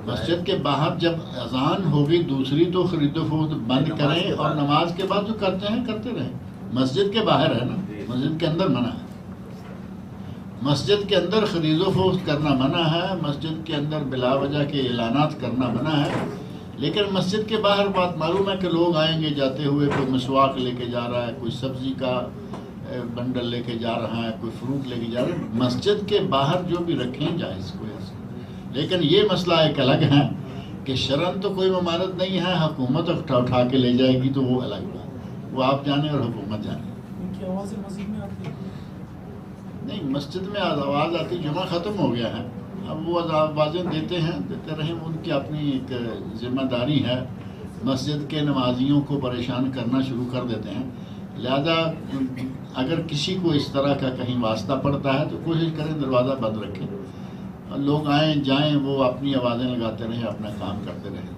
مسجد کے باہر جب اذان ہوگی دوسری تو خرید و فروخت بند کریں، اور نماز کے بعد جو کرتے ہیں کرتے رہیں۔ مسجد کے باہر ہے نا، مسجد کے اندر منع ہے۔ مسجد کے اندر خرید و فروخت کرنا منع ہے، مسجد کے اندر بلا وجہ کے اعلانات کرنا منع ہے، لیکن مسجد کے باہر بات معلوم ہے کہ لوگ آئیں گے جاتے ہوئے، کوئی مسواک لے کے جا رہا ہے، کوئی سبزی کا بنڈل لے کے جا رہا ہے، کوئی فروٹ لے کے جا رہا ہے۔ مسجد کے باہر جو بھی رکھیں جائز کوئی ایسا، لیکن یہ مسئلہ ایک الگ ہے کہ شرعاً تو کوئی ممانعت نہیں ہے، حکومت اٹھا کے لے جائے گی تو وہ الگ بات، وہ آپ جانیں اور حکومت جانے۔ ان کی آوازیں مسجد میں آتی ہیں؟ نہیں، مسجد میں آواز آتی، جمعہ ختم ہو گیا ہے، اب وہ آوازیں دیتے ہیں، دیتے رہیں، ان کی اپنی ایک ذمہ داری ہے۔ مسجد کے نمازیوں کو پریشان کرنا شروع کر دیتے ہیں، لہذا اگر کسی کو اس طرح کا کہیں واسطہ پڑتا ہے تو کوشش کریں دروازہ بند رکھیں، لوگ آئیں جائیں، وہ اپنی آوازیں لگاتے رہیں، اپنا کام کرتے رہیں۔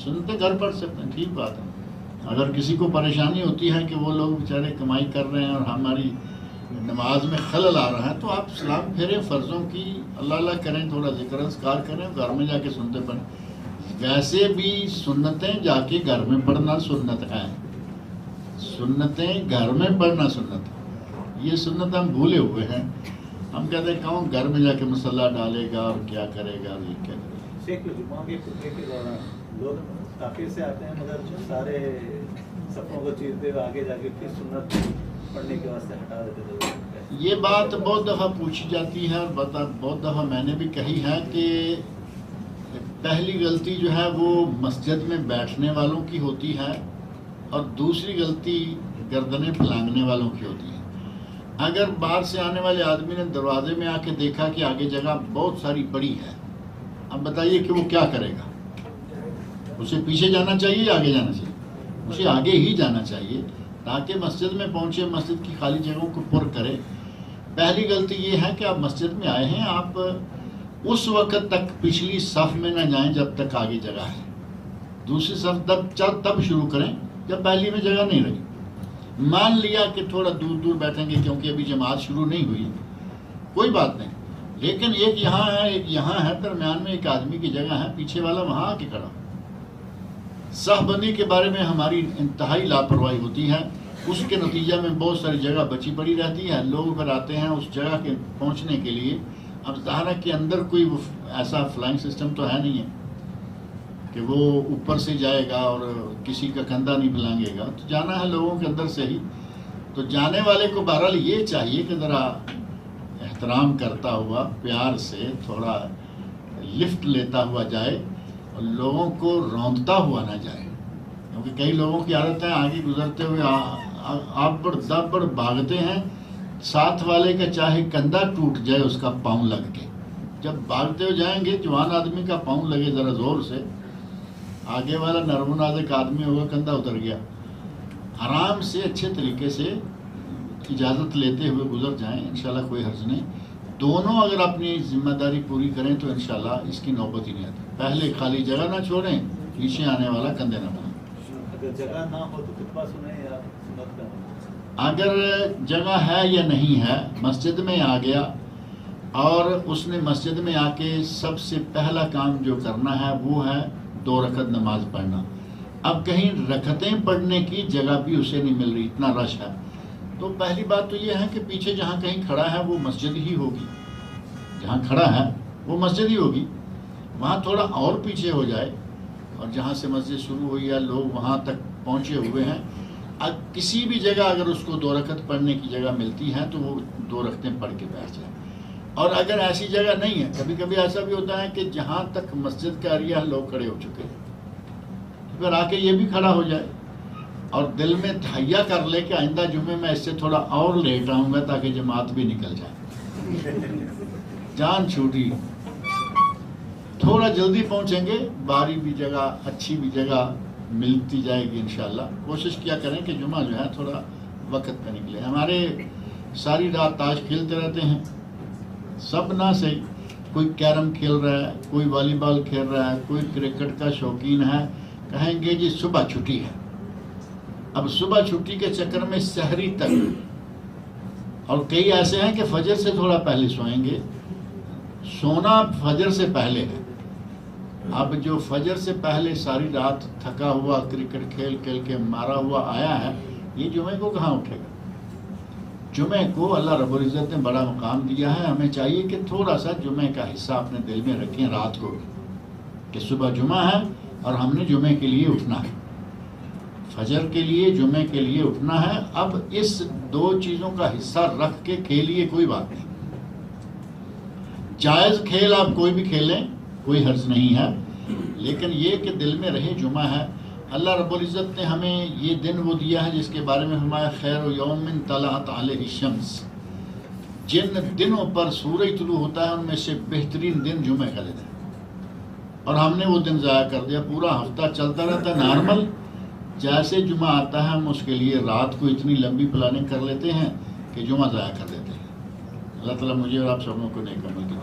سنتے گھر پڑھ سکتے ہیں، ٹھیک بات ہے۔ اگر کسی کو پریشانی ہوتی ہے کہ وہ لوگ بیچارے کمائی کر رہے ہیں اور ہماری نماز میں خلل آ رہا ہے، تو آپ سلام پھیریں، فرضوں کی اللہ اللہ کریں، تھوڑا ذکر اذکار کریں، گھر میں جا کے سنتے پڑھیں۔ ویسے بھی سنتیں جا کے گھر میں پڑھنا سنت ہے، سنتیں گھر میں پڑھنا سنت ہے، یہ سنت ہم بھولے ہوئے ہیں۔ ہم کہتے ہیں کہوں گھر میں جا کے مصلی ڈالے گا اور کیا کرے گا، یہ کیا کرے گا۔ شیخ جمعہ کے خطبے کے دوران لوگ تاخیر سے آتے ہیں، مگر سارے صفوں کو چیرتے ہوئے آگے جا کے پھر سنت پڑھنے کے واسطے ہٹا دیتے تھے۔ یہ بات بہت دفعہ پوچھی جاتی ہے اور بہت دفعہ میں نے بھی کہی ہے کہ پہلی غلطی جو ہے وہ مسجد میں بیٹھنے والوں کی ہوتی ہے، اور دوسری غلطی گردنیں پھلانگنے والوں کی ہوتی ہے۔ اگر باہر سے آنے والے آدمی نے دروازے میں آ کے دیکھا کہ آگے جگہ بہت ساری بڑی ہے، اب بتائیے کہ وہ کیا کرے گا؟ اسے پیچھے جانا چاہیے یا آگے جانا چاہیے؟ اسے آگے ہی جانا چاہیے تاکہ مسجد میں پہنچے، مسجد کی خالی جگہوں کو پر کرے۔ پہلی غلطی یہ ہے کہ آپ مسجد میں آئے ہیں، آپ اس وقت تک پچھلی صف میں نہ جائیں جب تک آگے جگہ ہے، دوسری صف تب شروع کریں جب پہلی میں جگہ نہیں رہی۔ مان لیا کہ تھوڑا دور دور بیٹھیں گے کیونکہ ابھی جماعت شروع نہیں ہوئی، کوئی بات نہیں، لیکن ایک یہاں ہے ایک یہاں ہے، درمیان میں ایک آدمی کی جگہ ہے، پیچھے والا وہاں آ کے کھڑا۔ صف بندی کے بارے میں ہماری انتہائی لاپرواہی ہوتی ہے، اس کے نتیجہ میں بہت ساری جگہ بچی پڑی رہتی ہے، لوگ پھر آتے ہیں اس جگہ کے پہنچنے کے لیے۔ اب ظاہر کے اندر کوئی ایسا فلائنگ سسٹم تو ہے نہیں ہے کہ وہ اوپر سے جائے گا اور کسی کا کندھا نہیں پلانگے گا، تو جانا ہے لوگوں کے اندر سے ہی۔ تو جانے والے کو بہرحال یہ چاہیے کہ ذرا احترام کرتا ہوا، پیار سے تھوڑا لفٹ لیتا ہوا جائے اور لوگوں کو روندتا ہوا نہ جائے، کیونکہ کئی لوگوں کی عادت ہے آگے گزرتے ہوئے آبڑ دبڑ بھاگتے ہیں، ساتھ والے کا چاہے کندھا ٹوٹ جائے اس کا پاؤں لگ کے، جب بھاگتے ہوئے جائیں گے جوان آدمی کا پاؤں لگے ذرا زور سے، آگے والا نرم و نازک آدمی ہوگا کندھا اتر گیا۔ آرام سے اچھے طریقے سے اجازت لیتے ہوئے گزر جائیں، انشاءاللہ کوئی حرج نہیں۔ دونوں اگر اپنی ذمہ داری پوری کریں تو انشاءاللہ اس کی نوبت ہی نہیں آتی۔ پہلے خالی جگہ نہ چھوڑیں، پیچھے آنے والا کندھے نہ بنائیں۔ اگر جگہ نہ ہو تو خطبہ سنیں یا سنت کا؟ اگر جگہ ہے یا نہیں ہے، مسجد میں آ گیا اور اس نے مسجد میں آ کے سب سے پہلا کام جو کرنا ہے وہ ہے 2 رکعت نماز پڑھنا۔ اب کہیں رکعتیں پڑھنے کی جگہ بھی اسے نہیں مل رہی، اتنا رش ہے، تو پہلی بات تو یہ ہے کہ پیچھے جہاں کہیں کھڑا ہے وہ مسجد ہی ہوگی، جہاں کھڑا ہے وہ مسجد ہی ہوگی، وہاں تھوڑا اور پیچھے ہو جائے، اور جہاں سے مسجد شروع ہوئی ہے لوگ وہاں تک پہنچے ہوئے ہیں، کسی بھی جگہ اگر اس کو 2 رکعت پڑھنے کی جگہ ملتی ہے تو وہ 2 رکعتیں پڑھ کے بیٹھ جائے۔ اور اگر ایسی جگہ نہیں ہے، کبھی کبھی ایسا بھی ہوتا ہے کہ جہاں تک مسجد کا ایریا لوگ کھڑے ہو چکے ہیں، تو پھر آ کے یہ بھی کھڑا ہو جائے اور دل میں تہیا کر لے کہ آئندہ جمعے میں اس سے تھوڑا اور لیٹ آؤں گا تاکہ جماعت بھی نکل جائے، جان چھوٹی، تھوڑا جلدی پہنچیں گے، باری بھی جگہ اچھی بھی جگہ ملتی جائے گی انشاءاللہ۔ کوشش کیا کریں کہ جمعہ جو ہے تھوڑا وقت پہ نکلے۔ ہمارے ساری رات تاش کھیلتے رہتے ہیں، سب نہ صحیح، کوئی کیرم کھیل رہا ہے، کوئی والی بال کھیل رہا ہے، کوئی کرکٹ کا شوقین ہے، کہیں گے جی صبح چھٹی ہے۔ اب صبح چھٹی کے چکر میں سحری تک، اور کئی ایسے ہیں کہ فجر سے تھوڑا پہلے سوئیں گے، سونا فجر سے پہلے ہے۔ اب جو فجر سے پہلے ساری رات تھکا ہوا کرکٹ کھیل کھیل کے مارا ہوا آیا ہے، یہ جمعے کو کہاں اٹھے گا؟ جمعے کو اللہ رب العزت نے بڑا مقام دیا ہے، ہمیں چاہیے کہ تھوڑا سا جمعے کا حصہ اپنے دل میں رکھیں رات کو، کہ صبح جمعہ ہے اور ہم نے جمعے کے لیے اٹھنا ہے، فجر کے لیے جمعے کے لیے اٹھنا ہے۔ اب اس 2 چیزوں کا حصہ رکھ کے کھیلیے، کوئی بات نہیں، جائز کھیل آپ کوئی بھی کھیلیں، کوئی حرج نہیں ہے، لیکن یہ کہ دل میں رہے جمعہ ہے۔ اللہ رب العزت نے ہمیں یہ دن وہ دیا ہے جس کے بارے میں ہمارا خیر یوم طلعت علیہ الشمس، جن دنوں پر سورج طلوع ہوتا ہے ان میں سے بہترین دن جمعہ کا دن ہے، اور ہم نے وہ دن ضائع کر دیا۔ پورا ہفتہ چلتا رہتا ہے نارمل، جیسے جمعہ آتا ہے ہم اس کے لیے رات کو اتنی لمبی پلاننگ کر لیتے ہیں کہ جمعہ ضائع کر دیتے ہیں۔ اللہ تعالیٰ مجھے اور آپ سبوں کو نیک عمل کی